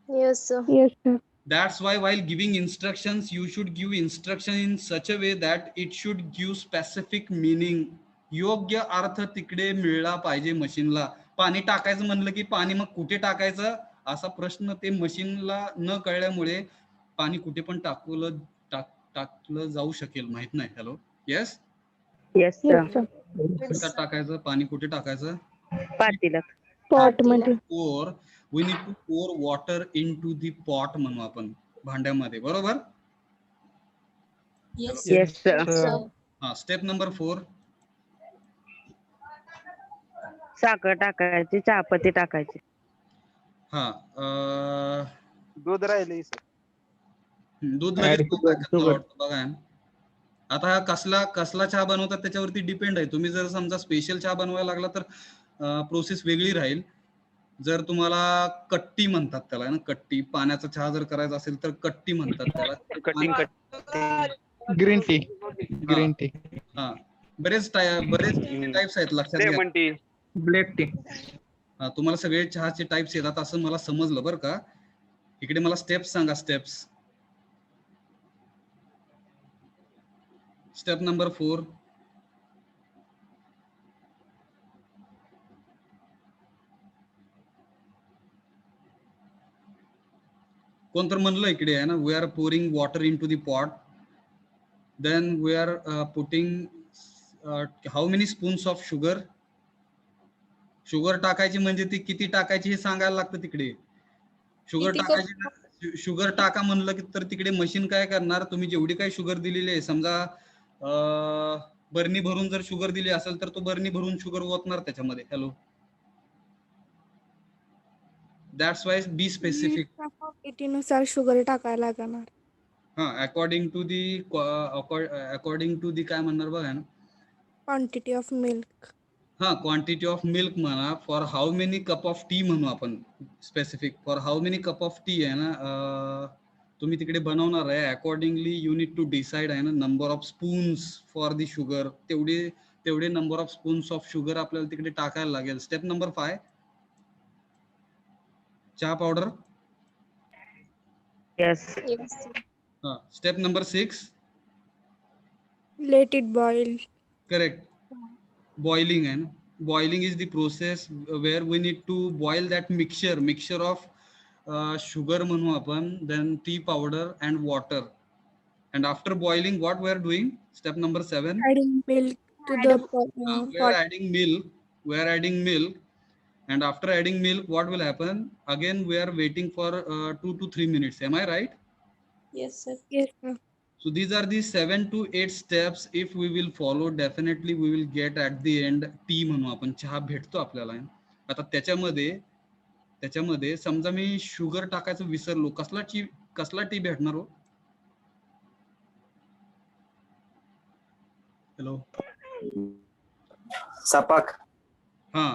Yes, sir. Yes sir. That's why while giving instructions, you should give instruction in such a way that it should give specific meaning. योग्य अर्थ तिकडे मिळला पाहिजे मशीनला. पाणी टाकायचं म्हणलं की पाणी मग कुठे टाकायचं असा प्रश्न ते मशीनला न कळल्यामुळे पाणी कुठे पण टाकलं जाऊ शकेल, माहित नाही. Hello. Yes. Yes, sir. Yes sir. कुठे टाकायचं पाणी, कुठे टाकायचं? पातेलं. पॉट मध्ये. Pour, we need to pour water into the pot म्हणू आपण, भांड्यामध्ये, बरोबर. Yes, Yes, sir. sir. हा, स्टेप नंबर 4. साखर टाकायची, चहापत्ती टाकायची. हा, दूध राहिले सर. दूध लगेच टाकायचं मला वाटतं, बघा. आता हा कसला चहा बनवतात त्याच्यावरती डिपेंड आहे. तुम्ही जर समजा स्पेशल चहा बनवायला लागला तर प्रोसेस वेगळी राहील. जर तुम्हाला कट्टी म्हणतात त्याला ना, कट्टी, पाण्याचा चहा जर करायचा असेल तर कट्टी म्हणतात त्याला. Green tea. Green tea. हा, बरेच टाइप्स आहेत, लक्षात घ्या. Black tea. हा, तुम्हाला सगळे चहाचे टाइप्स येतात असं मला समजलं, बरं का. इकडे मला स्टेप्स सांगा. स्टेप्स. Step number 4. कोण तर म्हणलं इकडे आहे ना, we are pouring water into the pot, then we are putting how many spoons of sugar. Sugar टाकायची म्हणजे ती किती टाकायची हे सांगायला लागतं तिकडे. शुगर टाकायची, शुगर टाका म्हणलं की तर तिकडे मशीन काय करणार, तुम्ही जेवढी काही शुगर दिलेली आहे, समजा बरणी भरून जर शुगर दिली असेल तर तो बरणी भरून शुगर ओतणार त्याच्यामध्ये. Hello. That's Y be specific. नुसार शुगर टाकायला लागणार. हा, अकॉर्डिंग टू दी काय म्हणणार बघा ना, क्वांटिटी ऑफ मिल्क. हा, क्वांटिटी ऑफ मिल्क म्हणा, for how many cup of tea म्हणू आपण specific. For how many cup of tea आहे ना, तुम्ही तिकडे बनवणार आहे, accordingly you need to decide आहे ना number of spoons for the sugar. तेवढे number of spoons of sugar आपल्याला तिकडे टाकायला लागेल. स्टेप नंबर 5, चहा पावडर. Yes. Yes. हा, step number 6, let it boil. Correct, boiling आहे ना. Boiling is the process where we need to boil that mixture of sugar म्हणू आपण, then tea powder and water, and after boiling what we are doing, step number 7, Adding milk to the we are adding milk, and after adding milk what will happen, again we are waiting for 2 to 3 minutes. Am I right? Yes, sir. Yes, sir. So these are the 7 to 8 steps. If we will follow, definitely we will get at the end tea म्हणू आपण, चहा भेटतो आपल्याला. आता त्याच्यामध्ये समजा मी sugar टाकायचं विसरलो, कसला टी भेटणार हो? हॅलो, सपाक. हा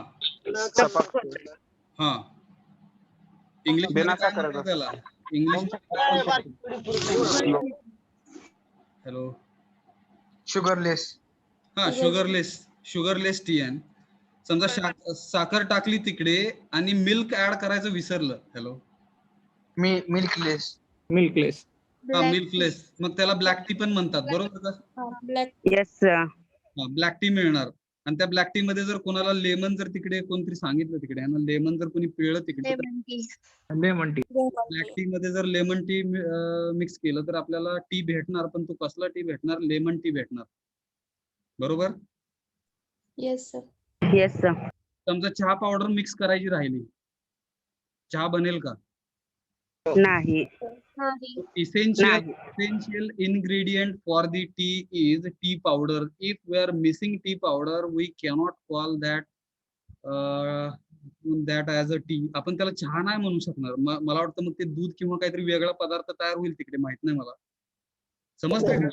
हा, इंग्लिश बिना साखरेचा. त्याला इंग्लिश. Hello, sugarless. हा, शुगरलेस टी आहे. समजा साखर टाकली तिकडे आणि मिल्क ऍड करायचं विसरलं. हॅलो, मिल्कलेस. मिल्कलेस. हा, मिल्कलेस. मग त्याला ब्लॅक टी पण म्हणतात, बरोबर का? Black. Yes, sir. हा, ब्लॅक टी मिळणार. आणि त्या ब्लॅक टी मध्ये जर कोणाला लेमन जर तिकडे कोणतरी सांगितलं तिकडे, आणि लेमन जर कोणी पिळलं तिकडे, Lemon tea. Lemon tea. Black tea मध्ये जर लेमन टी मिक्स केलं तर आपल्याला टी भेटणार, पण तो कसला टी भेटणार? लेमन टी भेटणार, बरोबर? Yes, sir. Yes, sir. समजा चहा पावडर मिक्स करायची राहिली, चहा बनेल का? नाही. Nahi. Essential ingredient for the tea is tea powder. If we are missing tea powder, we cannot call that as a tea. आपण त्याला चहा नाही म्हणू शकणार. मला वाटतं मग ते दूध किंवा काहीतरी वेगळा पदार्थ तयार होईल तिकडे, माहित नाही मला. समजतंय का?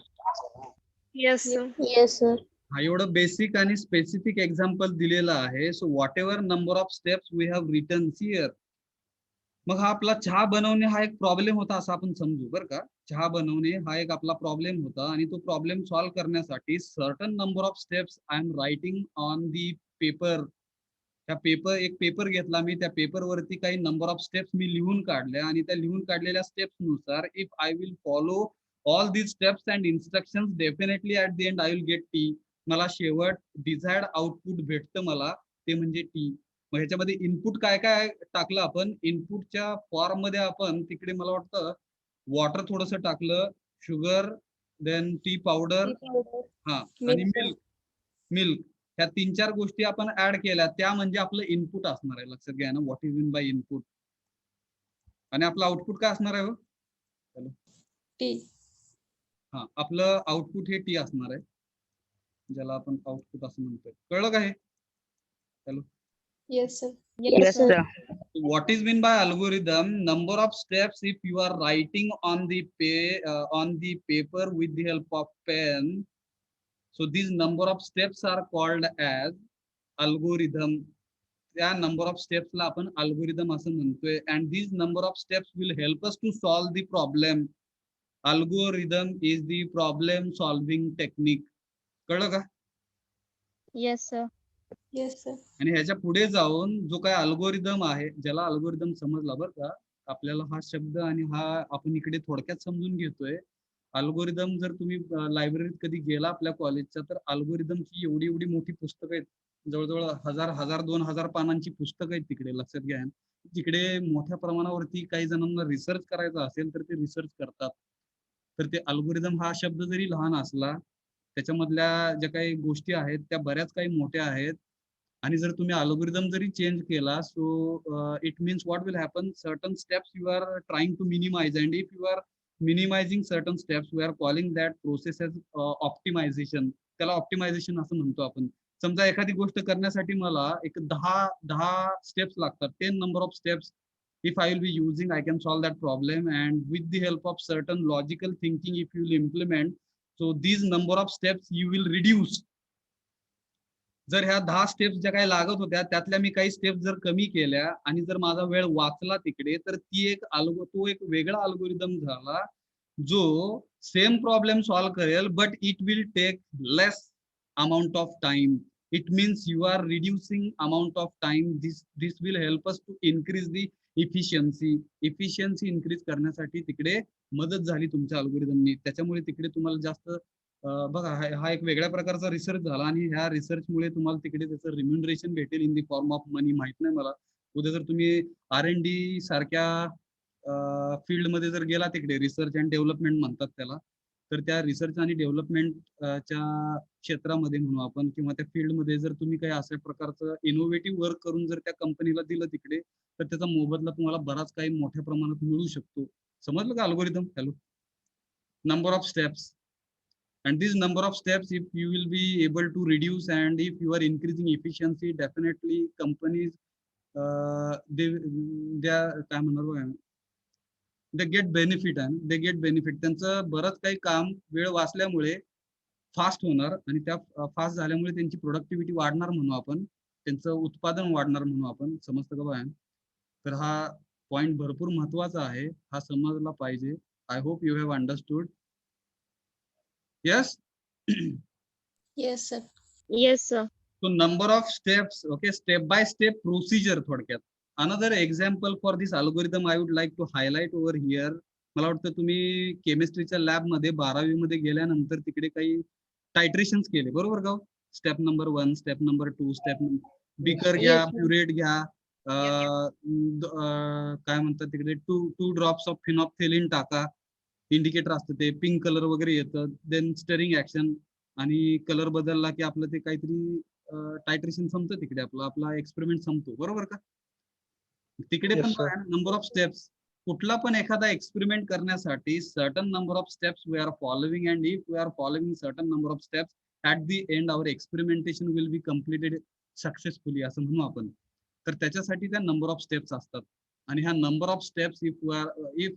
Yes, sir. Yes, sir. हा, एवढं बेसिक आणि स्पेसिफिक एक्झाम्पल दिलेलं आहे. So whatever number of steps we have written here. मग हा आपला चहा बनवणे हा एक प्रॉब्लेम होता असं आपण समजू, बरं का? चहा बनवणे हा एक आपला प्रॉब्लेम होता, आणि तो प्रॉब्लेम सॉल्व्ह करण्यासाठी certain number of steps I am writing on the paper. एक पेपर घेतला मी, त्या पेपरवरती काही नंबर ऑफ स्टेप्स मी लिहून काढल्या, आणि त्या लिहून काढलेल्या स्टेप्स नुसार if I will follow all these steps and instructions, definitely at the end I will get T. मला शेवट डिझायर्ड आउटपुट भेटतं मला, ते म्हणजे टी. मग ह्याच्यामध्ये इनपुट काय काय टाकलं आपण? इनपुटच्या फॉर्म मध्ये आपण तिकडे मला वाटतं वॉटर थोडस टाकलं, शुगर, देन टी पावडर, हा, आणि मिल्क. ह्या 3-4 गोष्टी आपण ऍड केल्या, त्या म्हणजे आपलं इनपुट असणार आहे. लक्षात घ्या ना, what is mean by input. आणि आपलं आउटपुट काय असणार आहे? Tea. हा, आपलं आउटपुट हे टी असणार आहे, ज्याला आपण आउटपुट असं म्हणतोय. कळलं का हे? Hello. Yes, sir. Yes, sir. What is mean by algorithm? Number of steps if you are writing on the paper with the help of pen. So these number of steps are called as algorithm. त्या number of steps ला आपण algorithm असं म्हणतोय. And these number of steps will help us to solve the problem. Algorithm is the problem solving technique. कळलं का? Yes, sir. Yes, sir. आणि ह्याच्या पुढे जाऊन जो काय अल्गोरिदम आहे, ज्याला अल्गोरिदम समजला बरं का, आपल्याला हा शब्द आणि हा आपण इकडे थोडक्यात समजून घेतोय. अल्गोरिदम जर तुम्ही लायब्ररीत कधी गेला आपल्या कॉलेजच्या, तर अल्गोरिदमची एवढी मोठी पुस्तकं आहेत, जवळजवळ 1000-2000 पानांची पुस्तकं आहेत तिकडे. लक्षात घ्या, तिकडे मोठ्या प्रमाणावरती काही जणांना रिसर्च करायचा असेल तर ते रिसर्च करतात. तर ते अल्गोरिदम हा शब्द जरी लहान असला, त्याच्यामधल्या ज्या काही गोष्टी आहेत त्या बऱ्याच काही मोठ्या आहेत. आणि जर तुम्ही अल्गोरिदम जरी चेंज केला, so it means what will happen, certain steps you are trying to minimize, and if you are minimizing certain steps, we are calling that process as optimization. त्याला ऑप्टिमायझेशन असं म्हणतो आपण. समजा एखादी गोष्ट करण्यासाठी मला एक 10 स्टेप्स लागतात, 10 number of steps. if I will be using, I can solve that problem, and with the help of certain logical thinking, if you will implement, so these number of steps you will reduce. जर ह्या 10 steps ज्या काही लागत होत्या त्यातल्या मी काही steps जर कमी केल्या आणि जर माझा वेळ वाचला तिकडे, तर ती एक तो एक वेगळा अल्गोरिदम झाला जो सेम प्रॉब्लेम सॉल्व करेल, but it will take less amount of time. It means you are reducing amount of time. This will help us to increase the efficiency increase करण्यासाठी तिकडे मदत झाली तुमच्या अल्गोरिदमनी. त्याच्यामुळे तिकडे तुम्हाला जास्त बघा हा एक वेगळ्या प्रकारचा रिसर्च झाला आणि ह्या रिसर्चमुळे तुम्हाला तिकडे त्याचं रिम्युनरेशन भेटेल इन दी फॉर्म ऑफ मनी. माहित नाही मला, उद्या जर तुम्ही R&D सारख्या फील्डमध्ये जर गेला तिकडे, रिसर्च अँड डेव्हलपमेंट म्हणतात त्याला, तर त्या रिसर्च आणि डेव्हलपमेंटच्या क्षेत्रामध्ये म्हणू आपण किंवा त्या फील्डमध्ये जर तुम्ही काही अशा प्रकारचं इनोव्हेटिव्ह वर्क करून जर त्या कंपनीला दिलं तिकडे, तर त्याचा मोबदला तुम्हाला बराच काही मोठ्या प्रमाणात मिळू शकतो. समजलं का algorithm? Hello, number of steps. And this number of steps, if you will be able to reduce and if you are increasing efficiency, definitely companies they get benefit and they get benefit. त्यांचं बरंच काही काम वेळ वाचल्यामुळे fast होणार आणि त्या fast झाल्यामुळे त्यांची प्रोडक्टिव्हिटी वाढणार म्हणू आपण, त्यांचं उत्पादन वाढणार म्हणू आपण. समजतं का बाय? तर हा पॉइंट भरपूर महत्वाचा आहे, हा समजला पाहिजे. I hope you have understood. Yes? Yes, sir. Yes, sir. So number of steps, okay, step by step procedure थोडक्यात. Another example for this algorithm I would like to highlight over here. मला वाटतं तुम्ही केमिस्ट्रीच्या lab मध्ये 12वी मध्ये गेल्यानंतर तिकडे काही टायट्रेशन्स केले, बरोबर का? Step number 1, step number 2, step beaker घ्या, Yes, sir. प्युरेट घ्या, काय म्हणतात तिकडे 2 ड्रॉप्स ऑफ फिनॉप्थेलिन टाका, इंडिकेटर असतं ते पिंक कलर वगैरे येतं, देन स्टरिंग ऍक्शन, आणि कलर बदलला की आपलं ते काहीतरी टायट्रेशन संपतं तिकडे, आपला एक्सपेरिमेंट संपतो, बरोबर का? तिकडे Yes, पण sir. Number of steps. कुठला पण एखादा एक्सपेरिमेंट करण्यासाठी certain number of steps we are following, and if we are following certain number of steps at the end our experimentation will be completed successfully असं म्हणू आपण. तर त्याच्यासाठी त्या नंबर ऑफ स्टेप्स असतात, आणि ह्या number of steps if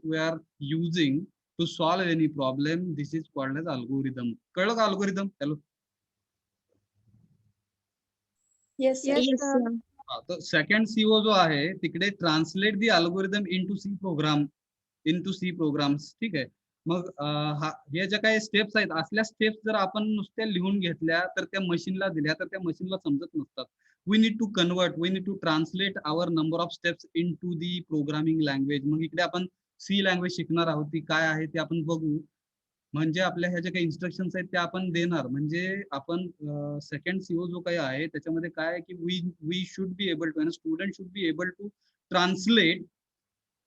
we are using to solve any problem, this is called as algorithm. कळलं का algorithm? Hello, Yes, sir. Yes, Yes, sir. sir. तर सेकंड CO जो आहे तिकडे translate the algorithm into C programs. ठीक आहे. मग हे ज्या काही स्टेप्स आहेत, असल्या स्टेप्स जर आपण नुसत्या लिहून घेतल्या तर त्या मशीनला दिल्या तर त्या मशीनला समजत नसतात. We need to translate our number of steps into the programming language. मग इकडे आपण सी लँग्वेज शिकणार आहोत, ती काय आहे ते आपण बघू. म्हणजे आपल्या ह्या ज्या काही इन्स्ट्रक्शन्स आहेत त्या आपण देणार. म्हणजे आपण सेकंड CO जो काही आहे त्याच्यामध्ये काय आहे की we should be able to, student should be able to translate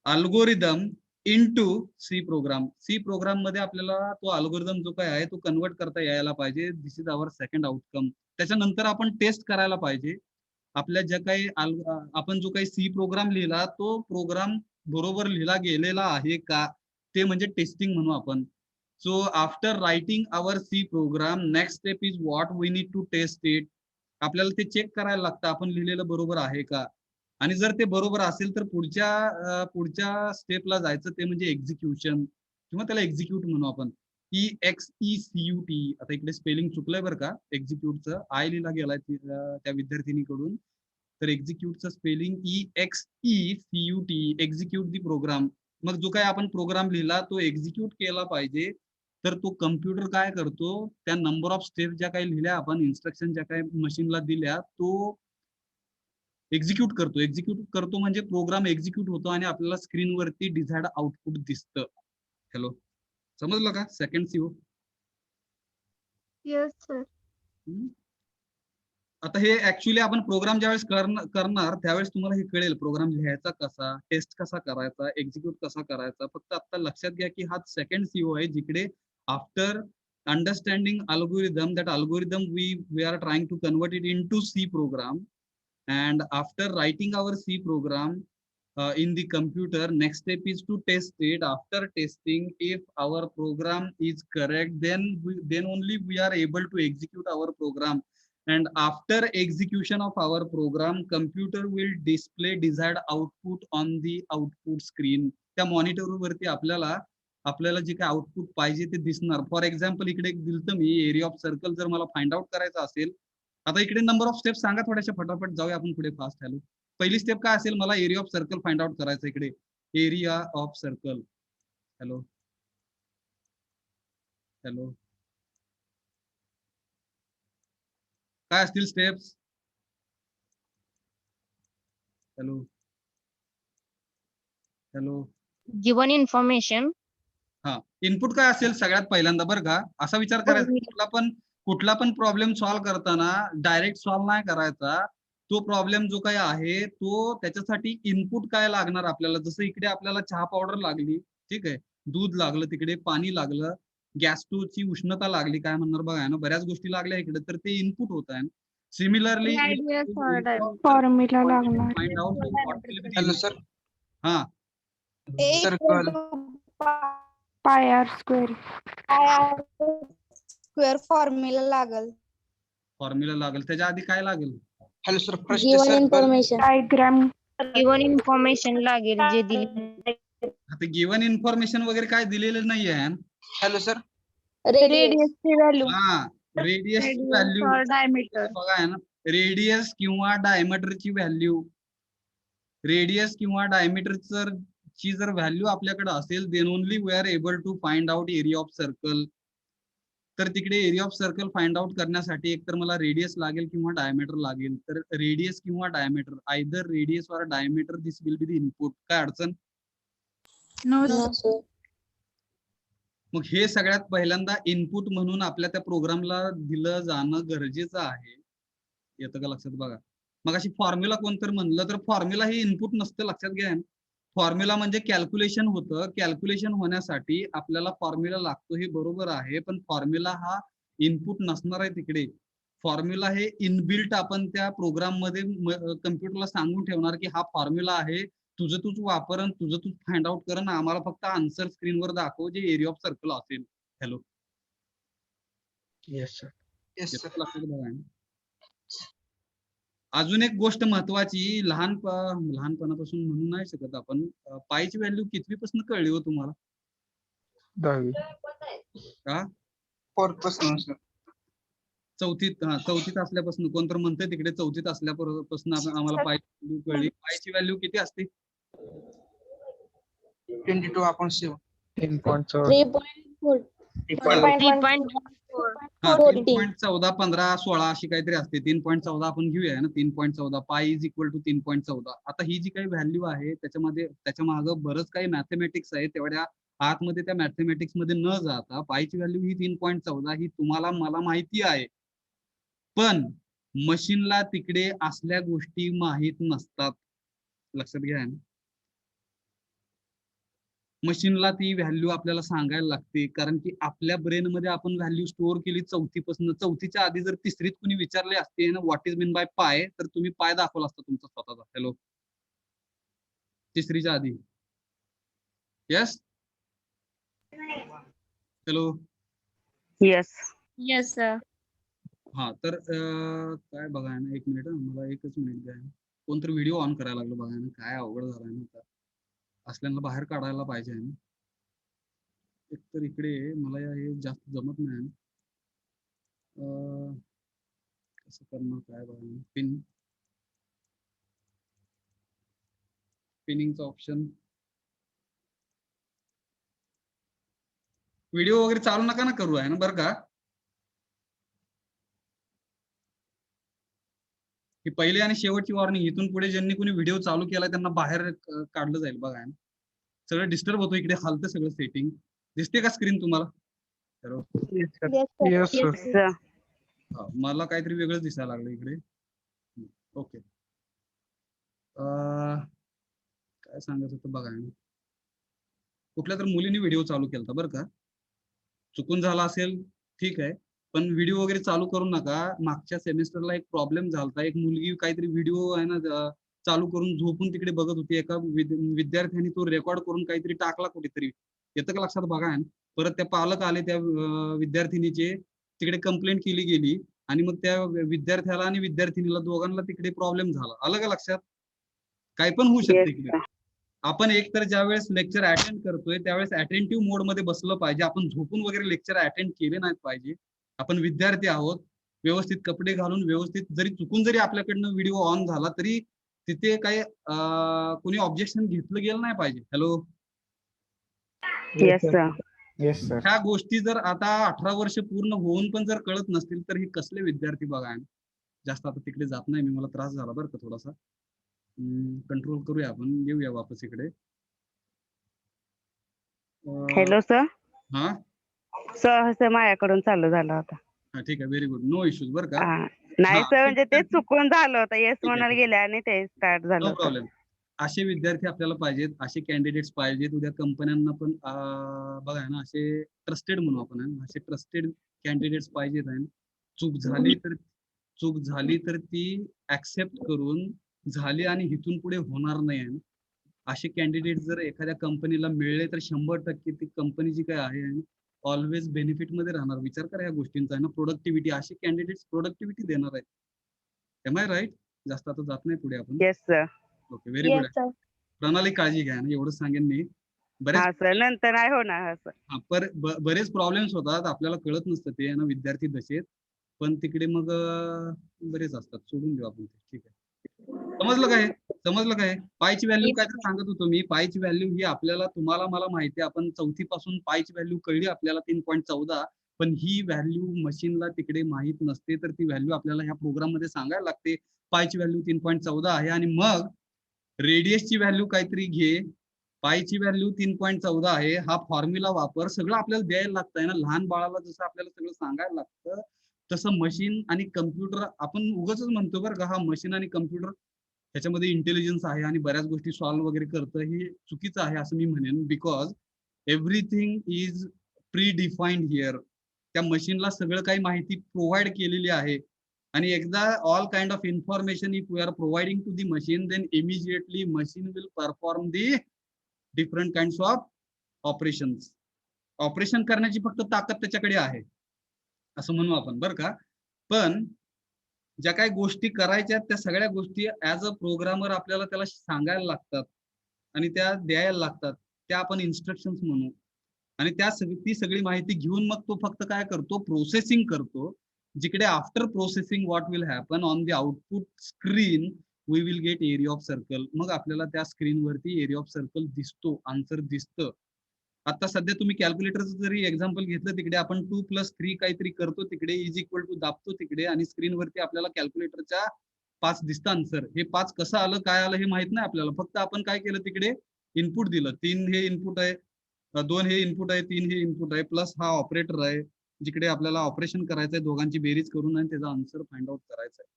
algorithm into C program. C program मध्ये आपल्याला तो अल्गोरिदम जो काय आहे तो कन्वर्ट करता यायला पाहिजे. दिस इज आवर सेकंड आउटकम. त्याच्यानंतर आपण टेस्ट करायला पाहिजे आपल्या ज्या काही आपण जो काही सी प्रोग्राम लिहिला तो प्रोग्राम बरोबर लिहिला गेलेला आहे का, ते म्हणजे टेस्टिंग म्हणू आपण. So after writing our C program, next step is what we need to test it. आपल्याला ते चेक करायला लागतं आपण लिहिलेलं बरोबर आहे का, आणि जर ते बरोबर असेल तर पुढच्या स्टेपला जायचं, ते म्हणजे एक्झिक्युशन, किंवा त्याला एक्झिक्यूट म्हणू आपण. EXECUT. आता इकडे स्पेलिंग चुकलंय बरं का, एक्झिक्यूटचं आय लिहिला गेलाय त्या विद्यार्थिनीकडून. तर एक्झिक्यूटचं स्पेलिंग EXECUT, एक्झिक्यूट दी प्रोग्राम. मग जो काही आपण प्रोग्राम लिहिला तो एक्झिक्यूट केला पाहिजे. तर तो कम्प्युटर काय करतो, त्या नंबर ऑफ स्टेप ज्या काही लिहिल्या आपण, इन्स्ट्रक्शन ज्या काही मशीनला दिल्या, तो एक्झिक्यूट करतो म्हणजे प्रोग्राम एक्झिक्यूट होतो आणि आपल्याला स्क्रीनवरती डिझायर्ड आउटपुट दिसतं. हॅलो, समजलं का? Second CO. Yes, sir. आता हे ऍक्च्युली आपण प्रोग्राम ज्यावेळेस करणार त्यावेळेस तुम्हाला हे कळेल प्रोग्राम लिहायचा कसा, टेस्ट कसा करायचा, एक्झिक्यूट कसा करायचा. फक्त आता लक्षात घ्या की हा सेकंड CO आहे, जिकडे after understanding algorithm, that algorithm we are trying to convert it into C program, and after writing our C program in the computer, next step is to test it. After testing, if our program is correct, then only we are able to execute our program. and after execution of our program, computer will display desired output on the output screen. त्या monitor वरती आपल्याला जे काय output पाहिजे ते दिसणार. For example इकडे एक दिलतं मी एरिया ऑफ सर्कल, जर मला फाइंड आउट करायचं असेल, आता इकडे नंबर ऑफ स्टेप्स सांगा थोड्याशा फटाफट, जाऊया आपण पुढे फास्ट. हॅलो, पहिली स्टेप काय असेल, मला area of circle find out करायचं. इकडे area of circle. Hello hello, काय असतील steps? Hello hello, Given information. हा, इनपुट काय असेल सगळ्यात पहिल्यांदा बरं का, असा विचार करायचा, कुठला पण प्रॉब्लेम सॉल्व्ह करताना डायरेक्ट सॉल्व्ह नाही करायचा. तो प्रॉब्लेम जो काही आहे तो त्याच्यासाठी इनपुट काय लागणार आपल्याला. जसं इकडे आपल्याला चहा पावडर लागली, ठीक आहे, दूध लागलं, तिकडे पाणी लागलं, गॅस स्टोव्हची उष्णता लागली, काय म्हणणार बघा ना, बऱ्याच गोष्टी लागल्या इकडे, तर ते इनपुट होत आहे. सिमिलरली फॉर्म्युला लागणार. Find out hello sir. हा, circle pi r square. Square formula लागल. फॉर्म्युला लागेल, त्याच्या आधी काय लागेल? Hello sir. First circle. Diagram. Given information लागेल जे दिले. आता गिव्हन इन्फॉर्मेशन वगैरे काय दिलेलं नाही आहे. Hello sir. रेडियसची व्हॅल्यू. हा, रेडियस व्हॅल्यू डायमीटर. बघा आहे ना, रेडियस किंवा डायमीटरची व्हॅल्यू, रेडियस किंवा डायमीटर ची जर व्हॅल्यू आपल्याकडे असेल, then only we are able to find out area of circle. तर तिकडे area of circle find out करण्यासाठी एक तर मला रेडियस लागेल किंवा डायमीटर लागेल. तर रेडियस किंवा डायमीटर, आयदर रेडियस और diameter, this will be the input. काय अडचण? मग हे सगळ्यात पहिल्यांदा इनपुट म्हणून आपल्या त्या प्रोग्रामला दिलं जाणं गरजेचं आहे. येतं का लक्षात? बघा, मग अशी फॉर्म्युला कोणतर म्हणलं तर फॉर्म्युला हे इनपुट नसतं, लक्षात घ्या. फॉर्म्युला म्हणजे कॅल्क्युलेशन होतं. कॅल्क्युलेशन होण्यासाठी आपल्याला फॉर्म्युला लागतो, हे बरोबर आहे, पण फॉर्म्युला हा इनपुट नसणार आहे तिकडे. फॉर्म्युला हे इनबिल्ट आपण त्या प्रोग्राम मध्ये कम्प्युटरला सांगून ठेवणार की हा फॉर्म्युला आहे, तुझं तूच वापर, तुझं तूच फाइंड आउट कर, आम्हाला फक्त आन्सर स्क्रीनवर दाखव जे एरिया ऑफ सर्कल असेल. Hello, yes sir. Yes sir. अजून एक गोष्ट महत्वाची, लहानपणापासून म्हणू नाही शकत आपण, पायची व्हॅल्यू कितवीपासून कळली हो तुम्हाला? 10वी. का? फोर्थ पासून सर. चौथीत असल्यापासून. कोणतर म्हणतंय तिकडे चौथीत असल्यापासून आम्हाला पायची व्हॅल्यू कळली. पायची व्हॅल्यू किती असते? 22/7. 3.4. 3.14, 15, 16 अशी काहीतरी असते. 3.14 आपण घेऊया ना, 3.14. पाय इज इक्वल टू 3.14. आता ही जी काही व्हॅल्यू आहे त्याच्या मागं बरंच काही मॅथमॅटिक्स आहे. तेवढ्या आतमध्ये त्या मॅथमॅटिक्स मध्ये न जाता पायची व्हॅल्यू ही 3.14 ही तुम्हाला मला माहिती आहे, पण मशीनला तिकडे असल्या गोष्टी माहीत नसतात. लक्षात घ्या, मशीनला ती व्हॅल्यू आपल्याला सांगायला लागते, कारण की आपल्या ब्रेन मध्ये आपण व्हॅल्यू स्टोअर केली चौथीपासून. चौथीच्या आधी जर तिसरीत कुणी विचारले असते ना व्हॉट इज मीन बाय पाय, तर तुम्ही पाय दाखवला असता तुमचा स्वतःचा. हॅलो, तिसरीच्या आधी. Yes, hello, yes. Yes sir. हा, तर काय बघा ना, एक मिनिट, मला एकच मिनिट द्या. कोणतरी व्हिडिओ ऑन करायला लागलो बघा ना, काय अवघड झालाय ना, असल्याला बाहेर काढायला पाहिजे. एक तर इकडे मला हे जास्त जमत नाही. कसं करणं काय बघा, पिनिंगचं ऑप्शन. व्हिडिओ वगैरे चालू नका ना करू आहे ना, बरं का. ही पहिली आणि शेवटची वॉर्निंग. इथून पुढे ज्यांनी कोणी व्हिडिओ चालू केला त्यांना बाहेर काढलं जाईल बघा. सगळं डिस्टर्ब होतो इकडे, हालतं सगळं सेटिंग. दिसते का स्क्रीन तुम्हाला? Yes sir. मला काहीतरी वेगळंच दिसायला लागलं इकडे. ओके, काय सांगत होतं बघा. कुठल्या तर मुलीने व्हिडिओ चालू केला बरं का, चुकून झाला असेल ठीक आहे, पण व्हिडिओ वगैरे चालू करू नका. मागच्या सेमेस्टरला एक प्रॉब्लेम झाला. एक मुलगी काहीतरी व्हिडिओ आहे ना चालू करून झोपून तिकडे बघत होती. एका विद्यार्थ्याने तो रेकॉर्ड करून काहीतरी टाकला कुठेतरी. येतं का लक्षात? बघा. परत त्या पालक आले त्या विद्यार्थिनीचे, तिकडे कंप्लेंट केली गेली. आणि मग त्या विद्यार्थ्याला आणि विद्यार्थिनीला दोघांना तिकडे प्रॉब्लेम झाला. आलं का लक्षात? काय पण होऊ शकते Yes, इकडे. आपण एक तर ज्या वेळेस लेक्चर अटेंड करतोय त्यावेळेस अटेंटिव्ह मोड मध्ये बसलं पाहिजे. आपण झोपून वगैरे लेक्चर अटेंड केले नाहीत पाहिजे. आपण विद्यार्थी आहोत, व्यवस्थित कपडे घालून व्यवस्थित, जरी चुकून जरी आपल्याकडनं व्हिडिओ ऑन झाला तरी तिथे काही कोणी ऑब्जेक्शन घेतलं गेलं नाही पाहिजे. Hello, Yes, sir. Yes sir. ह्या गोष्टी जर आता 18 वर्ष पूर्ण होऊन पण जर कळत नसतील तर हे कसले विद्यार्थी बघा. जास्त आता तिकडे जात नाही मी, मला त्रास झाला बरं का थोडासा. कंट्रोल करूया आपण, येऊया वापस इकडे. Hello sir. हा सर माझ्याकडून चालू झाला होता. हा, ठीक आहे, व्हेरी गुड, नो इश्यूज बरं का. हा. नाही हा, सर, म्हणजे ते विद्यार्थी- चुकून झालं होतं. येस ठीक आहे, म्हणायला ठीक आहे. गेले आणि ते स्टार्ट झालं नो होतं. प्रॉब्लेम. असे विद्यार्थी आपल्याला पाहिजेत, असे कॅन्डिडेट्स पाहिजेत. उद्या कंपन्यांना पण बघा ना, असे ट्रस्टेड म्हणू आपण आहे ना, असे ट्रस्टेड कॅन्डिडेट्स पाहिजेत आहे ना. चूक झाली तर ती ऍक्सेप्ट करून झाली आणि इथून पुढे होणार नाही आहे ना. असे कॅन्डिडेट जर एखाद्या कंपनीला मिळले तर 100% ती कंपनी जी काय आहे ऑलवेज बेनिफिट मध्ये राहणार. विचार करा या गोष्टींचा आहे ना. प्रोडक्टिव्हिटी, असे कॅन्डिडेट्स प्रोडक्टिव्हिटी देणार आहेत. Am I right? जास्त आता जात नाही पुढे आपण. Yes sir. Okay, very good. Pranali काळजी घ्या ना, एवढंच सांगेन मी. बरेच हा सर, नंतर नाही होणार. हा सर. बरेच प्रॉब्लेम्स होतात, आपल्याला कळत नसतं ते ना, विद्यार्थी दशेत. पण तिकडे मग बरेच असतात, सोडून देऊ आपण ते. ठीक आहे, समजलं काय? पायची व्हॅल्यू काय तर सांगत होतो मी. पायची व्हॅल्यू ही आपल्याला, तुम्हाला, मला माहिती आहे. आपण 4थी पासून पायची व्हॅल्यू कळली आपल्याला 3.14. पण ही व्हॅल्यू मशीनला तिकडे माहित नसते, तर ती व्हॅल्यू आपल्याला ह्या प्रोग्राम मध्ये सांगायला लागते. पायची व्हॅल्यू 3.14 आहे आणि मग रेडियसची व्हॅल्यू काहीतरी घे. पायची व्हॅल्यू 3.14 आहे. हा फॉर्म्युला वापर. सगळं आपल्याला द्यायला लागतंय ना. लहान बाळाला जसं आपल्याला सगळं सांगायला लागतं तसं मशीन आणि कम्प्युटर, आपण उगाच म्हणतो बरं का, हा मशीन आणि कम्प्युटर ह्याच्यामध्ये इंटेलिजन्स आहे आणि बऱ्याच गोष्टी सॉल्व्ह वगैरे करतं, हे चुकीचं आहे असं मी म्हणेन. Because everything is pre defined here. त्या मशीनला सगळं काही माहिती प्रोव्हाइड केलेली आहे. आणि एकदा all kind of information if we are providing to the machine, then immediately machine will perform the different kinds of operations. Operation करण्याची फक्त ताकद त्याच्याकडे आहे असं म्हणू आपण बरं का. पण ज्या काही गोष्टी करायच्या त्या सगळ्या गोष्टी ऍज अ प्रोग्रामर आपल्याला त्याला सांगायला लागतात आणि त्या द्यायला लागतात. त्या आपण इन्स्ट्रक्शन्स म्हणू. आणि ती सगळी माहिती घेऊन मग तो फक्त काय करतो, प्रोसेसिंग करतो. जिकडे after processing what will happen on the output screen, we will get area of circle. मग आपल्याला त्या स्क्रीनवरती एरिया ऑफ सर्कल दिसतो, आन्सर दिसतं. आता सध्या तुम्ही कॅल्क्युलेटरचं जरी एक्झाम्पल घेतलं, तिकडे आपण 2+3 काहीतरी करतो, तिकडे इज इक्वल टू दाबतो तिकडे आणि स्क्रीनवरती आपल्याला कॅल्क्युलेटरच्या 5 दिसतं आन्सर. हे 5 कसं आलं, काय आलं हे माहित नाही आपल्याला. फक्त आपण काय केलं, तिकडे इनपुट दिलं. 3 हे इनपुट आहे, 2 हे इनपुट आहे, 3 हे इनपुट आहे, प्लस हा ऑपरेटर आहे जिकडे आपल्याला ऑपरेशन करायचंय, दोघांची बेरीज करून आणि त्याचा आन्सर फाइंड आउट करायचा आहे.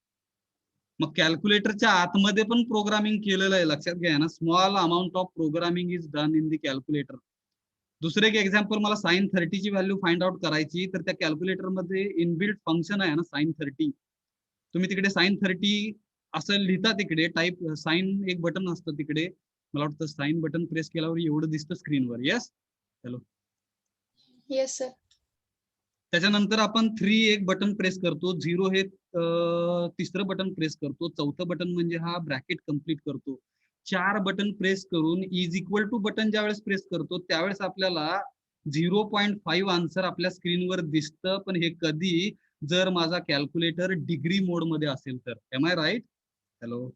मग कॅल्क्युलेटरच्या आतमध्ये पण प्रोग्रामिंग केलेलं आहे, लक्षात घ्या ना. Small amount of programming is done in the calculator. दुसरं एक एक्झाम्पल, मला sin 30 ची व्हॅल्यू फाइंड आउट करायची, तर त्या कॅल्क्युलेटर मध्ये इनबिल्ट फंक्शन आहे ना sin 30. तुम्ही तिकडे sin 30 असं लिहिता, तिकडे टाईप साइन एक बटन असतं तिकडे. मला वाटतं साइन बटन प्रेस केल्यावर एवढं दिसतं स्क्रीनवर. Yes, hello, yes sir. त्याच्यानंतर आपण 3 एक बटन प्रेस करतो, 0 हे तिसरं बटन प्रेस करतो, 4थं बटन म्हणजे हा ब्रॅकेट कंप्लीट करतो. 4 बटन प्रेस करून इज इक्वल टू बटन ज्यावेळेस प्रेस करतो त्यावेळेस आपल्याला 0.5 आन्सर आपल्या स्क्रीनवर दिसतं. पण हे कधी, जर माझा कॅल्क्युलेटर डिग्री मोड मध्ये असेल तर. Am I right? Hello,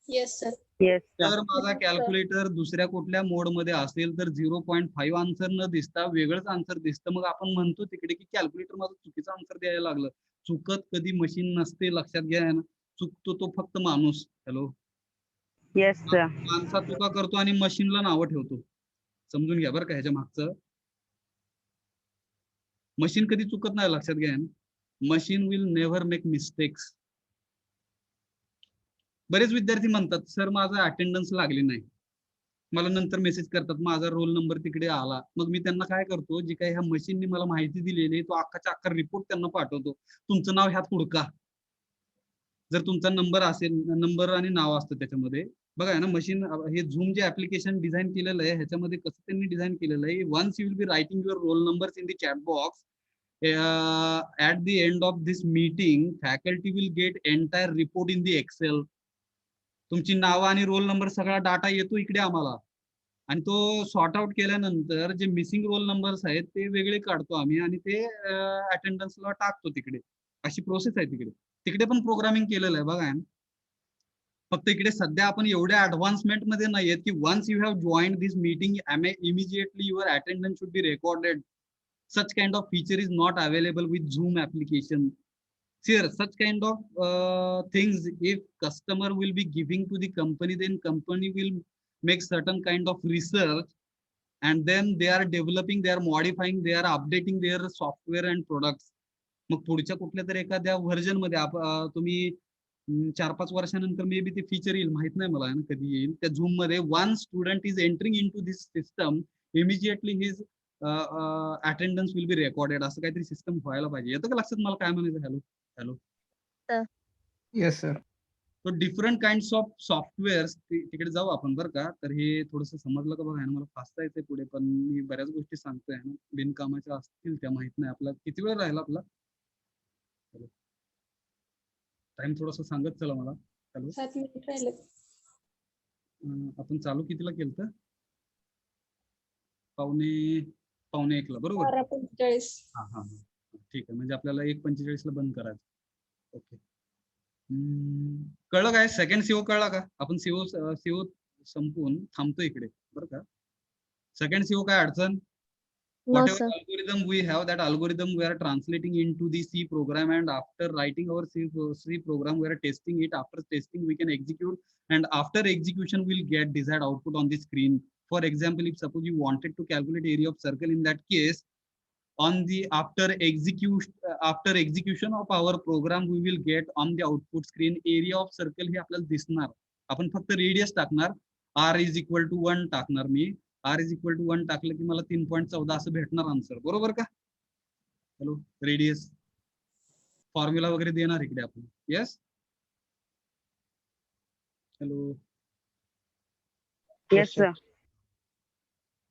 yes sir. Yes sir. जर माझा कॅल्क्युलेटर दुसऱ्या कुठल्या मोड मध्ये असेल तर 0.5 आन्सर न दिसता वेगळंच आन्सर दिसतं. मग आपण म्हणतो तिकडे की कॅल्क्युलेटर माझं चुकीचं आन्सर द्यायला लागलं. चुकत कधी मशीन नसते, लक्षात घ्या ना. चुकतो तो फक्त माणूस. Hello, yes sir. माणसा चुका करतो आणि मशीनला नावं ठेवतो. समजून घ्या बरं का ह्याच्या मागचं. मशीन कधी चुकत नाही, लक्षात घ्या. Machine will never make mistakes. बरेच विद्यार्थी म्हणतात सर माझा अटेंडन्स लागली नाही, मला नंतर मेसेज करतात माझा रोल नंबर तिकडे आला. मग मी त्यांना काय करतो, जी काही ह्या मशीनने मला माहिती दिलेली तो अख्खाच्या अख्खा रिपोर्ट त्यांना पाठवतो. तुमचं नाव ह्यात हुडका. जर तुमचा नंबर असेल, नंबर आणि नाव असतं त्याच्यामध्ये. बघा ना, मशीन हे झूम जे ऍप्लिकेशन डिझाईन केलेलं आहे ह्याच्यामध्ये कसं त्यांनी डिझाईन केलेलं आहे, once you will be writing your roll numbers in the chat box, at the end of this meeting, faculty will get entire report in the Excel. तुमची नावं आणि रोल नंबर सगळा डाटा येतो इकडे आम्हाला, आणि तो सॉर्ट आउट केल्यानंतर जे मिसिंग रोल नंबर्स आहेत ते वेगळे काढतो आम्ही आणि ते अटेंडन्सला टाकतो तिकडे. अशी प्रोसेस आहे तिकडे. तिकडे पण प्रोग्रामिंग केलेलं आहे बघा. फक्त इकडे सध्या आपण एवढ्या ऍडव्हान्समेंट मध्ये नाहीयेत की once you have joined this meeting immediately your attendance should be recorded. Such kind of feature is not available with Zoom application. Here, such kind of things, if customer will be giving to the company, then company will make certain kind of research, and then they are developing, they are modifying, they are updating their software and products. मग पुढच्या कुठल्या तरी एखाद्या version मध्ये तुम्ही 4-5 वर्षानंतर may be ते feature येईल, माहित नाही मला कधी येईल. त्या झूम मध्ये one student is entering into this system, immediately his attendance will be recorded. असं काहीतरी सिस्टम व्हायला पाहिजे. येतं का लक्षात मला काय म्हणायचं? हॅलो. Yes sir. तो डिफरंट काइंड्स ऑफ सॉफ्टवेअर तिकडे जाऊ आपण बरं का. तर हे थोडस समजलं का बघा. मला फास्ट जायचंय पुढे, पण मी बऱ्याच गोष्टी सांगतोय ना, बिनकामाच्या असतील त्या, माहित नाही. आपला किती वेळ राहिला आपला टाइम? थोडस सांगत चला मला. हॅलो. 7 मिनिट राहिले. आपण चालू कितीला केलं? पावणे 1ला बरोबर. 12:45. हा ठीक आहे. म्हणजे आपल्याला 1:45ला बंद करायचं. ओके. कळलं काय? सेकंड सीओ कळला का? आपण सीओ संपून थांबतो इकडे बरं का. सेकंड सीओ काय अडचण? Whatever algorithm we have, that algorithm we are translating into the C program, and after writing our C program, we are testing it. After testing, we can execute, and after execution, we'll get desired output on the screen. For example, if suppose you wanted to calculate area of circle, in that case, on the after execution of our program, we will get on the output screen area of circle हे आपल्याला दिसणार. आपण फक्त radius टाकणार, r is equal to 1 टाकणार मी. r is equal to 1 टाकलं की मला 3.14 असं भेटणार आन्सर, बरोबर का? हॅलो. रेडियस फॉर्म्युला वगैरे देणार इकडे आपण. येस. हॅलो. Yes sir.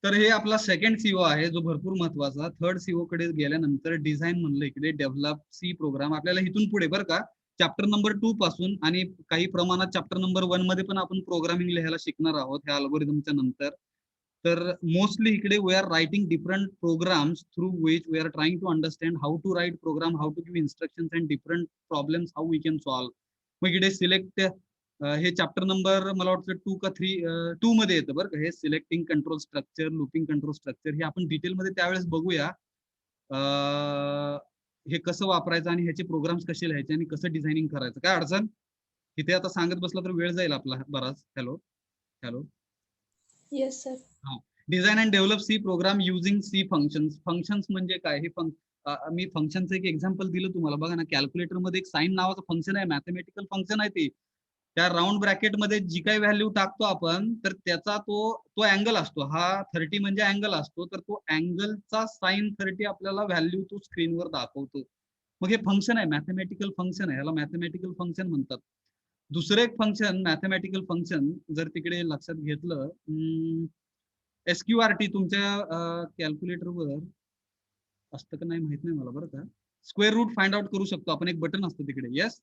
तर हे आपला सेकंड सीओ आहे, जो भरपूर महत्वाचा. थर्ड सीओ कडे गेल्यानंतर डिझाईन म्हणलं इकडे, डेव्हलप सी प्रोग्राम. आपल्याला इथून पुढे बरं का चॅप्टर नंबर 2 पासून आणि काही प्रमाणात चॅप्टर नंबर 1 मध्ये पण आपण प्रोग्रामिंग लिहायला शिकणार आहोत ह्या अल्गोरिदमच्या नंतर. तर मोस्टली इकडे we are writing different programs through which we are trying to understand how to write program, how to give instructions and different problems how we can solve. मग इकडे सिलेक्ट हे चॅप्टर नंबर मला वाटतं 2 का 2 मध्ये येतं बरं का. हे selecting control structure, looping control structure हे आपण डिटेलमध्ये त्यावेळेस बघूया. हे कसं वापरायचं आणि ह्याचे प्रोग्राम्स कसे लिहायचे आणि कसं डिझायनिंग करायचं. काय अडचण? इथे आता सांगत बसला तर वेळ जाईल आपला बराच. Hello. Yes sir. Design and develop C program using C functions. Functions म्हणजे काय? हे मी फंक्शनचं एक एक्झाम्पल दिलं तुम्हाला बघा ना. कॅल्क्युलेटर मध्ये एक साइन नावाचं फंक्शन आहे, मॅथमॅटिकल फंक्शन आहे ते. त्या राऊंड ब्रॅकेट मध्ये जी काही व्हॅल्यू टाकतो आपण, तर त्याचा तो अँगल असतो. हा 30 म्हणजे अँगल असतो, तर तो अँगलचा साइन 30 आपल्याला व्हॅल्यू तो स्क्रीनवर दाखवतो. मग हे फंक्शन आहे, मॅथमॅटिकल फंक्शन आहे. ह्याला मॅथमॅटिकल फंक्शन म्हणतात. दुसरं एक फंक्शन मॅथमॅटिकल फंक्शन जर तिकडे लक्षात घेतलं, SQRT तुमच्या कॅल्क्युलेटरवर असतं का नाही माहित नाही मला बरं का. स्क्वेअर रूट फाइंड आउट करू शकतो आपण, एक बटन असतं तिकडे. येस.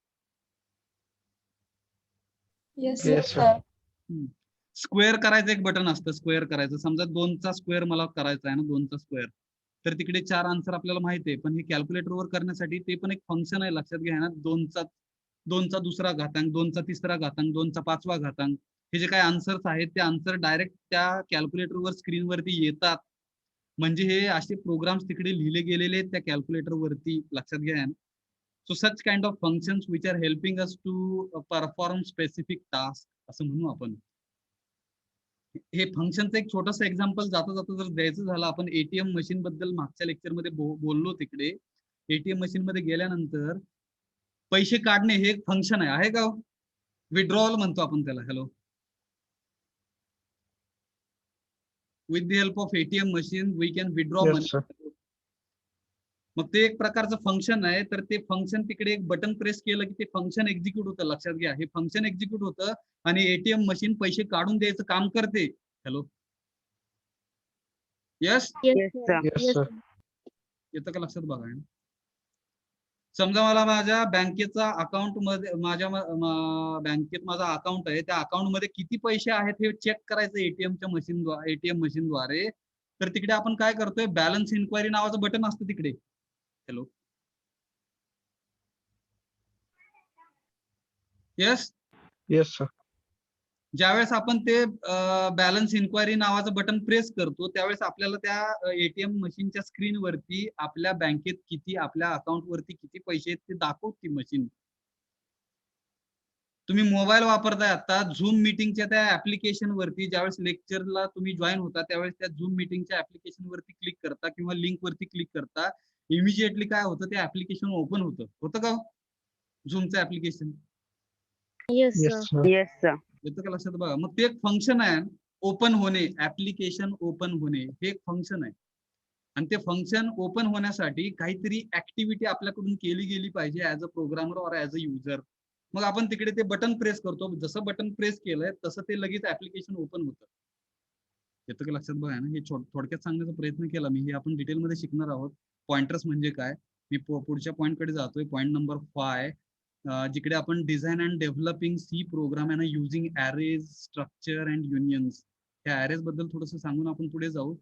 Yes sir. स्क्वेअर करायचं एक बटन असतं, स्क्वेअर करायचं. समजा 2चा स्क्वेअर मला करायचा आहे ना, 2चा स्क्वेअर. तर तिकडे 4 आन्सर आपल्याला माहिती आहे, पण हे कॅल्क्युलेटरवर करण्यासाठी ते पण एक फंक्शन आहे, लक्षात घ्या ना. 2चा दुसरा घातांक, 2चा तिसरा घातांक, 2चा 5वा घातांक, हे जे काही आन्सर्स आहेत ते आन्सर डायरेक्ट त्या कॅल्क्युलेटरवर स्क्रीनवरती येतात. म्हणजे हे असे प्रोग्राम्स तिकडे लिहिले गेलेले आहेत त्या कॅल्क्युलेटरवरती, लक्षात घ्या. So such kind of functions which are helping us to perform specific task असं म्हणू आपण. हे फंक्शनचं एक छोटंसं एक्झाम्पल जाता जर द्यायचं झालं, आपण एटीएम मशीन बद्दल मागच्या लेक्चरमध्ये बोललो. तिकडे एटीएम मशीन मध्ये गेल्यानंतर पैसे काढणे हे एक फंक्शन आहे का? विड्रॉवल म्हणतो आपण त्याला. Hello. With the help of ATM machine we can withdraw money. मग ते एक प्रकारचं फंक्शन आहे. तर ते फंक्शन तिकडे एक बटन प्रेस केलं की ते फंक्शन एक्झिक्यूट होतं. लक्षात घ्या, हे फंक्शन एक्झिक्यूट होतं आणि एटीएम मशीन पैसे काढून द्यायचं काम करते. Hello. Yes. Yes sir. Yes sir. येतं का लक्षात? बघा. समजा मला माझ्या बँकेचा अकाउंट मध्ये बँकेत माझा अकाउंट आहे, त्या अकाउंट मध्ये किती पैसे आहेत हे चेक करायचं एटीएम मशीनद्वारे. तर तिकडे आपण काय करतोय, बॅलन्स इन्क्वायरी नावाचं बटन असतं तिकडे. Hello, yes. Yes sir. ज्यावेळेस आपण ते बॅलन्स इन्क्वायरी नावाचं बटन प्रेस करतो, त्यावेळेस आपल्याला त्या एटीएम मशीनच्या स्क्रीन वरती आपल्या बँकेत किती, आपल्या अकाउंट वरती किती पैसे आहेत ते दाखवते मशीन. तुम्ही मोबाईल वापरताय आता, झूम मीटिंगच्या त्या ऍप्लिकेशन वरती ज्यावेळेस लेक्चरला तुम्ही जॉईन होता त्यावेळेस त्या झूम मीटिंगच्या ऍप्लिकेशन वरती क्लिक करता किंवा लिंक वरती क्लिक करता, इमिजिएटली काय होतं, ते ऍप्लिकेशन ओपन होतं का झूमचं application? Yes, yes sir. Sir. Yes sir. येतं का लक्षात? बघा, मग ते एक फंक्शन आहे, ओपन होणे, ऍप्लिकेशन ओपन होणे हे एक फंक्शन आहे. आणि ते फंक्शन ओपन होण्यासाठी काहीतरी ऍक्टिव्हिटी आपल्याकडून केली गेली पाहिजे ऍज अ प्रोग्रामर और ऍज अ युजर. मग आपण तिकडे ते बटन प्रेस करतो, जसं बटन प्रेस केलंय तसं ते लगेच ऍप्लिकेशन ओपन होतं. येतं का लक्षात? बघा ना, हे थोडक्यात सांगण्याचा प्रयत्न केला मी. हे आपण डिटेलमध्ये शिकणार आहोत. पॉइंटर्स म्हणजे काय, मी पुढच्या पॉईंटकडे जातोय, पॉईंट नंबर 5, जिकडे आपण design and developing C program and using arrays, structure and unions. ह्या ॲरेज बद्दल थोडंसं सांगून आपण पुढे जाऊ.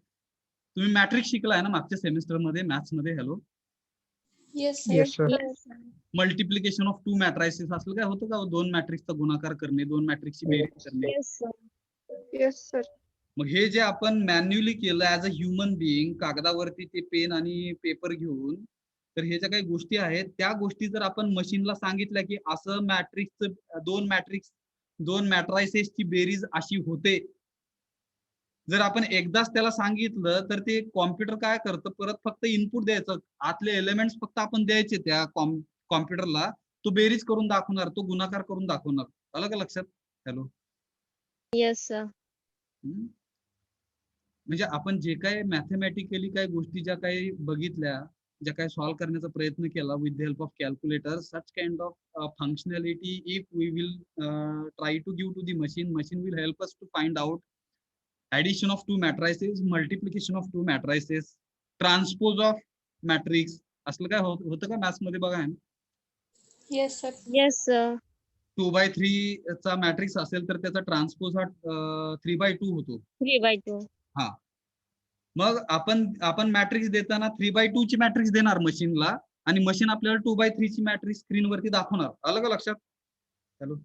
तुम्ही मॅट्रिक्स शिकलाय ना मागच्या सेमिस्टरमध्ये मॅथ्स मध्ये? Hello, Yes, sir. Yes sir. Yes, sir. Multiplication of 2 matrices असलं काय होतं का? 2 मॅट्रिक्सचा गुणाकार करणे, 2 मॅट्रिक्सची बेरीज करणे. Yes, sir. Yes, sir. मग हे जे आपण मॅन्युअली केलं ऍज अ ह्युमन बिईंग, कागदावरती ते पेन आणि पेपर घेऊन, तर हे ज्या काही गोष्टी आहेत त्या गोष्टी जर आपण मशीनला सांगितल्या की असं दोन मॅट्रायसेसची बेरीज अशी होते, जर आपण एकदाच त्याला सांगितलं तर ते कॉम्प्युटर काय करतं, परत फक्त इनपुट द्यायचं, आतले एलिमेंट्स फक्त आपण द्यायचे त्या कॉम्प्युटरला, तो बेरीज करून दाखवणार, तो गुणाकार करून दाखवणार. आलं का लक्षात? Hello, Yes, sir. म्हणजे आपण जे काही मॅथमॅटिकली काही गोष्टी ज्या काही बघितल्या, ज्या काही सॉल्व्ह करण्याचा प्रयत्न केला with the help of calculator, such kind of functionality if we will try to give to the machine, machine will help us to find out addition of 2 matrices, multiplication of 2 matrices, transpose of matrix. असलं काय होतं का maths मध्ये? बघा, Yes, sir. Yes, sir. 2/3 चा matrix असेल तर त्याचा ट्रान्सपोज हा 3/2 होतो. 3/2. हा, मग आपण मॅट्रिक्स देताना 3/2 ची मॅट्रिक्स देणार मशीनला आणि मशीन आपल्याला 2/3 ची मॅट्रिक्स स्क्रीन वरती दाखवणार. आलं का लक्षात? हॅलो,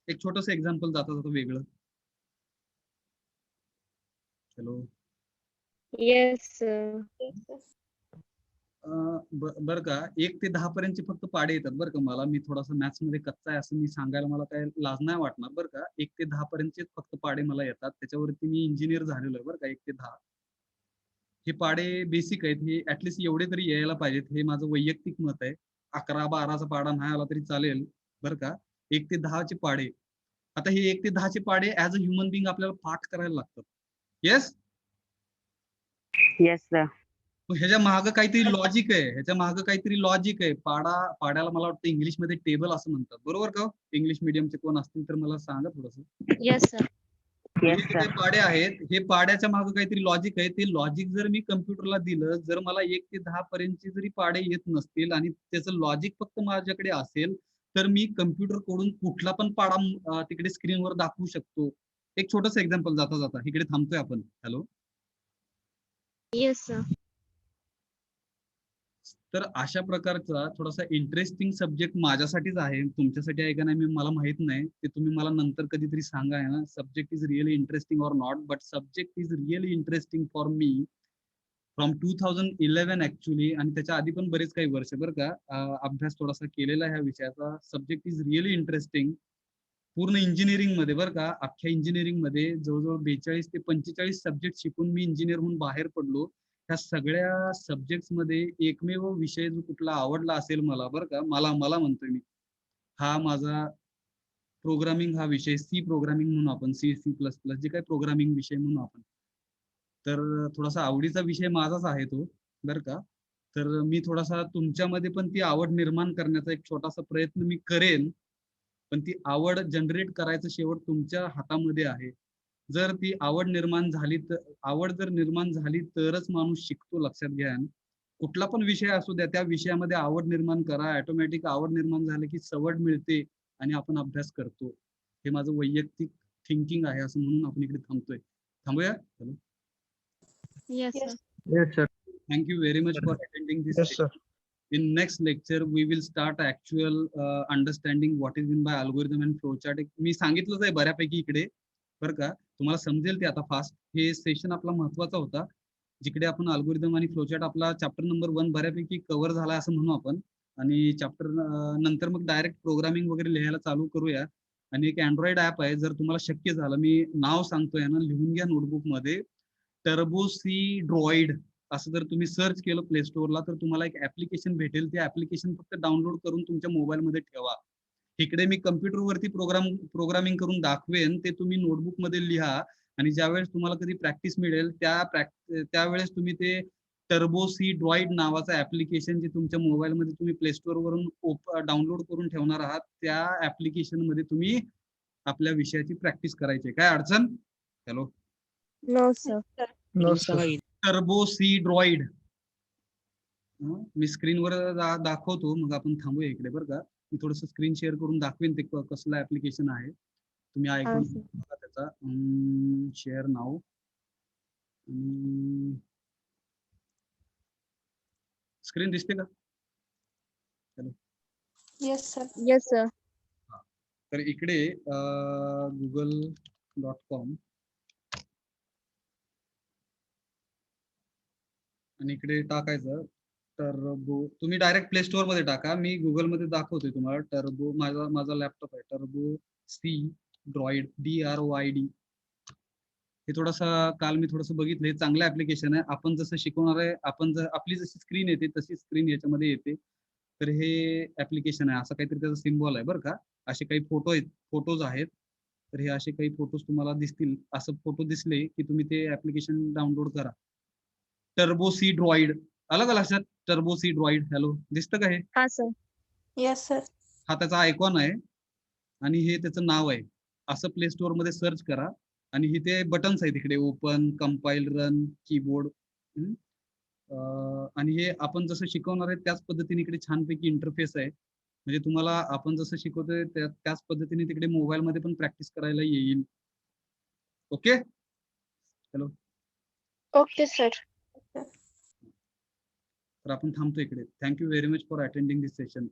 एक छोटस एक्झाम्पल जाता वेगळं. Hello, Yes, sir. बरं का, 1 ते 10 पर्यंतचे फक्त पाडे येतात बरं का. मला, मी थोडासा मॅथ्स मध्ये कच्चा आहे असं मी सांगायला मला काय लाज नाही वाटणार बरं का. 1 ते 10 पर्यंतचे फक्त पाडे मला येतात, त्याच्यावरती मी इंजिनियर झालेलो आहे बरं का. 1 ते 10 हे पाडे बेसिक आहेत, हे ऍटलिस्ट एवढे तरी यायला पाहिजेत, हे माझं वैयक्तिक मत आहे. 11-12चा पाडा नाही आला तरी चालेल बरं का. 1 ते 10 चे पाडे. आता हे 1 ते 10 चे पाडे ऍज अ ह्युमन बिंग आपल्याला पाठ करायला लागतात. येस. Yes sir. ह्याच्या मागं काहीतरी लॉजिक आहे, पाड्याला मला वाटतं इंग्लिशमध्ये टेबल असं म्हणतात, बरोबर का? इंग्लिश मीडियमचे कोण असतील तर मला सांगा थोडंसं. Yes, sir. येस हे सर. जे पाडे आहेत, हे पाड्याच्या मागं काहीतरी लॉजिक आहे. ते लॉजिक जर मी कम्प्युटरला दिलं, जर मला 1 ते 10 पर्यंतचे जरी पाडे येत नसतील आणि त्याचं लॉजिक फक्त माझ्याकडे असेल, तर मी कम्प्युटर कडून कुठला पण पाडा तिकडे स्क्रीनवर दाखवू शकतो. एक छोटस एक्झाम्पल जाता इकडे थांबतोय आपण. Hello, Yes, sir. तर अशा प्रकारचा थोडासा इंटरेस्टिंग सब्जेक्ट माझ्यासाठीच आहे, तुमच्यासाठी आहे का नाही मला माहित नाही, ते तुम्ही मला नंतर कधीतरी सांगा. आहे ना, subject is really interesting or not, but subject is really interesting for me from 2011 actually, आणि त्याच्या आधी पण बरेच काही वर्ष बरं का अभ्यास थोडासा केलेला ह्या विषयाचा. Subject is really interesting. पूर्ण इंजिनिअरिंग मध्ये बरं का, अख्ख्या इंजिनिअरिंग मध्ये जवळजवळ 42 ते 45 सब्जेक्ट शिकून मी इंजिनियर होऊन बाहेर पडलो. ह्या सगळ्या सब्जेक्ट्स मध्ये एकमेव विषय जो कुठला आवडला असेल मला बरं का, मला म्हणतोय मी, हा माझा प्रोग्रामिंग हा विषय, सी प्रोग्रामिंग म्हणून आपण, C++, जे काही प्रोग्रामिंग विषय म्हणून आपण, तर थोडासा आवडीचा विषय माझाच आहे तो बरं का. तर मी थोडासा तुमच्यामध्ये पण ती आवड निर्माण करण्याचा एक छोटासा प्रयत्न मी करेन, पण ती आवड जनरेट करायचं शेवट तुमच्या हातामध्ये आहे. जर ती आवड जर निर्माण झाली तरच माणूस शिकतो, लक्षात घ्या. कुठला पण विषय असू द्या, त्या विषयामध्ये आवड निर्माण करा. ऑटोमॅटिक आवड निर्माण झाली की सवड मिळते आणि आपण अभ्यास करतो. हे माझं वैयक्तिक थिंकिंग आहे, असं म्हणून आपण इकडे थांबतोय. थांबूया. Yes, sir. Yes, sir. Thank you very much for attending this Yes, sir. In next lecture we will start actual understanding what is meant by algorithm and flowchart. मी सांगितलंच आहे बऱ्यापैकी इकडे, बरं का, तुम्हाला समजेल ते आता फास्ट. हे सेशन आपला महत्वाचा होता, जिकडे आपण अल्गोरिदम आणि फ्लोचार्ट आपला चॅप्टर नंबर 1 बऱ्यापैकी कव्हर झाला असं म्हणू आपण. आणि चॅप्टर नंतर मग डायरेक्ट प्रोग्रामिंग वगैरे लिहायला चालू करूया. आणि एक अँड्रॉइड ऍप आहे, जर तुम्हाला शक्य झालं, मी नाव सांगतोय ना, लिहून घ्या नोटबुक मध्ये. टर्बो सी ड्रॉइड असं जर तुम्ही सर्च केलं प्ले स्टोअरला, तर तुम्हाला एक ऍप्लिकेशन भेटेल. ते ऍप्लिकेशन फक्त डाउनलोड करून तुमच्या मोबाईल मध्ये ठेवा. इकडे मी कम्प्युटरवरती प्रोग्रामिंग करून दाखवेन, ते तुम्ही नोटबुक मध्ये लिहा. आणि ज्यावेळेस तुम्हाला कधी प्रॅक्टिस मिळेल त्यावेळेस तुम्ही ते टर्बो सी ड्रॉइड नावाचं ऍप्लिकेशन जे तुमच्या मोबाईल मध्ये तुम्ही प्ले स्टोअर वरून डाउनलोड करून ठेवणार आहात, त्या ऍप्लिकेशन मध्ये तुम्ही आपल्या विषयाची प्रॅक्टिस करायची. काय अडचण? Hello. No, sir. No, sir. Turbo C droid. मी स्क्रीनवर दाखवतो, मग आपण थांबूया इकडे, बरं का. मी थोडस स्क्रीन शेअर करून दाखवेन ते कसलं ऍप्लिकेशन आहे. तुम्ही ऐकून sir. बघा त्याचा. शेअर नाव. स्क्रीन दिसते का? Yes, sir. Yes, sir. तर इकडे google.com आणि इकडे टाकायचं टर्बो. तुम्ही डायरेक्ट प्ले स्टोअर मध्ये टाका, मी गुगल मध्ये दाखवतोय तुम्हाला. टर्बो, माझा लॅपटॉप आहे. Turbo C droid, DROID. हे थोडासा काल मी थोडंसं बघितलं, हे चांगलं ऍप्लिकेशन आहे. आपण जसं शिकवणार आहे, आपली जशी स्क्रीन येते तशी स्क्रीन याच्यामध्ये येते. तर हे ऍप्लिकेशन आहे, असं काहीतरी त्याचा सिम्बॉल आहे, बरं का. असे काही फोटोज आहेत. तर हे असे काही फोटोज तुम्हाला दिसतील. असं फोटो दिसले की तुम्ही ते ऍप्लिकेशन डाउनलोड करा. Turbo C droid. आलं का लक्षात? Turbo C droid. हॅलो, दिसतं का हे? Ha, sir. Yes, sir. हा त्याचा आयकॉन आहे आणि हे त्याचं नाव आहे. असं प्ले स्टोअर मध्ये सर्च करा. आणि इथे बटन्स आहेत, इकडे ओपन, कंपाईल, रन, कीबोर्ड. आणि हे आपण जसं शिकवणार आहे त्याच पद्धतीने इकडे छानपैकी इंटरफेस आहे. म्हणजे तुम्हाला आपण जसं शिकवतोय त्याच पद्धतीने तिकडे मोबाईल मध्ये पण प्रॅक्टिस करायला येईल. ओके. हॅलो. Okay, sir. तर आपण थांबतो इकडे. Thank you very much for attending this session.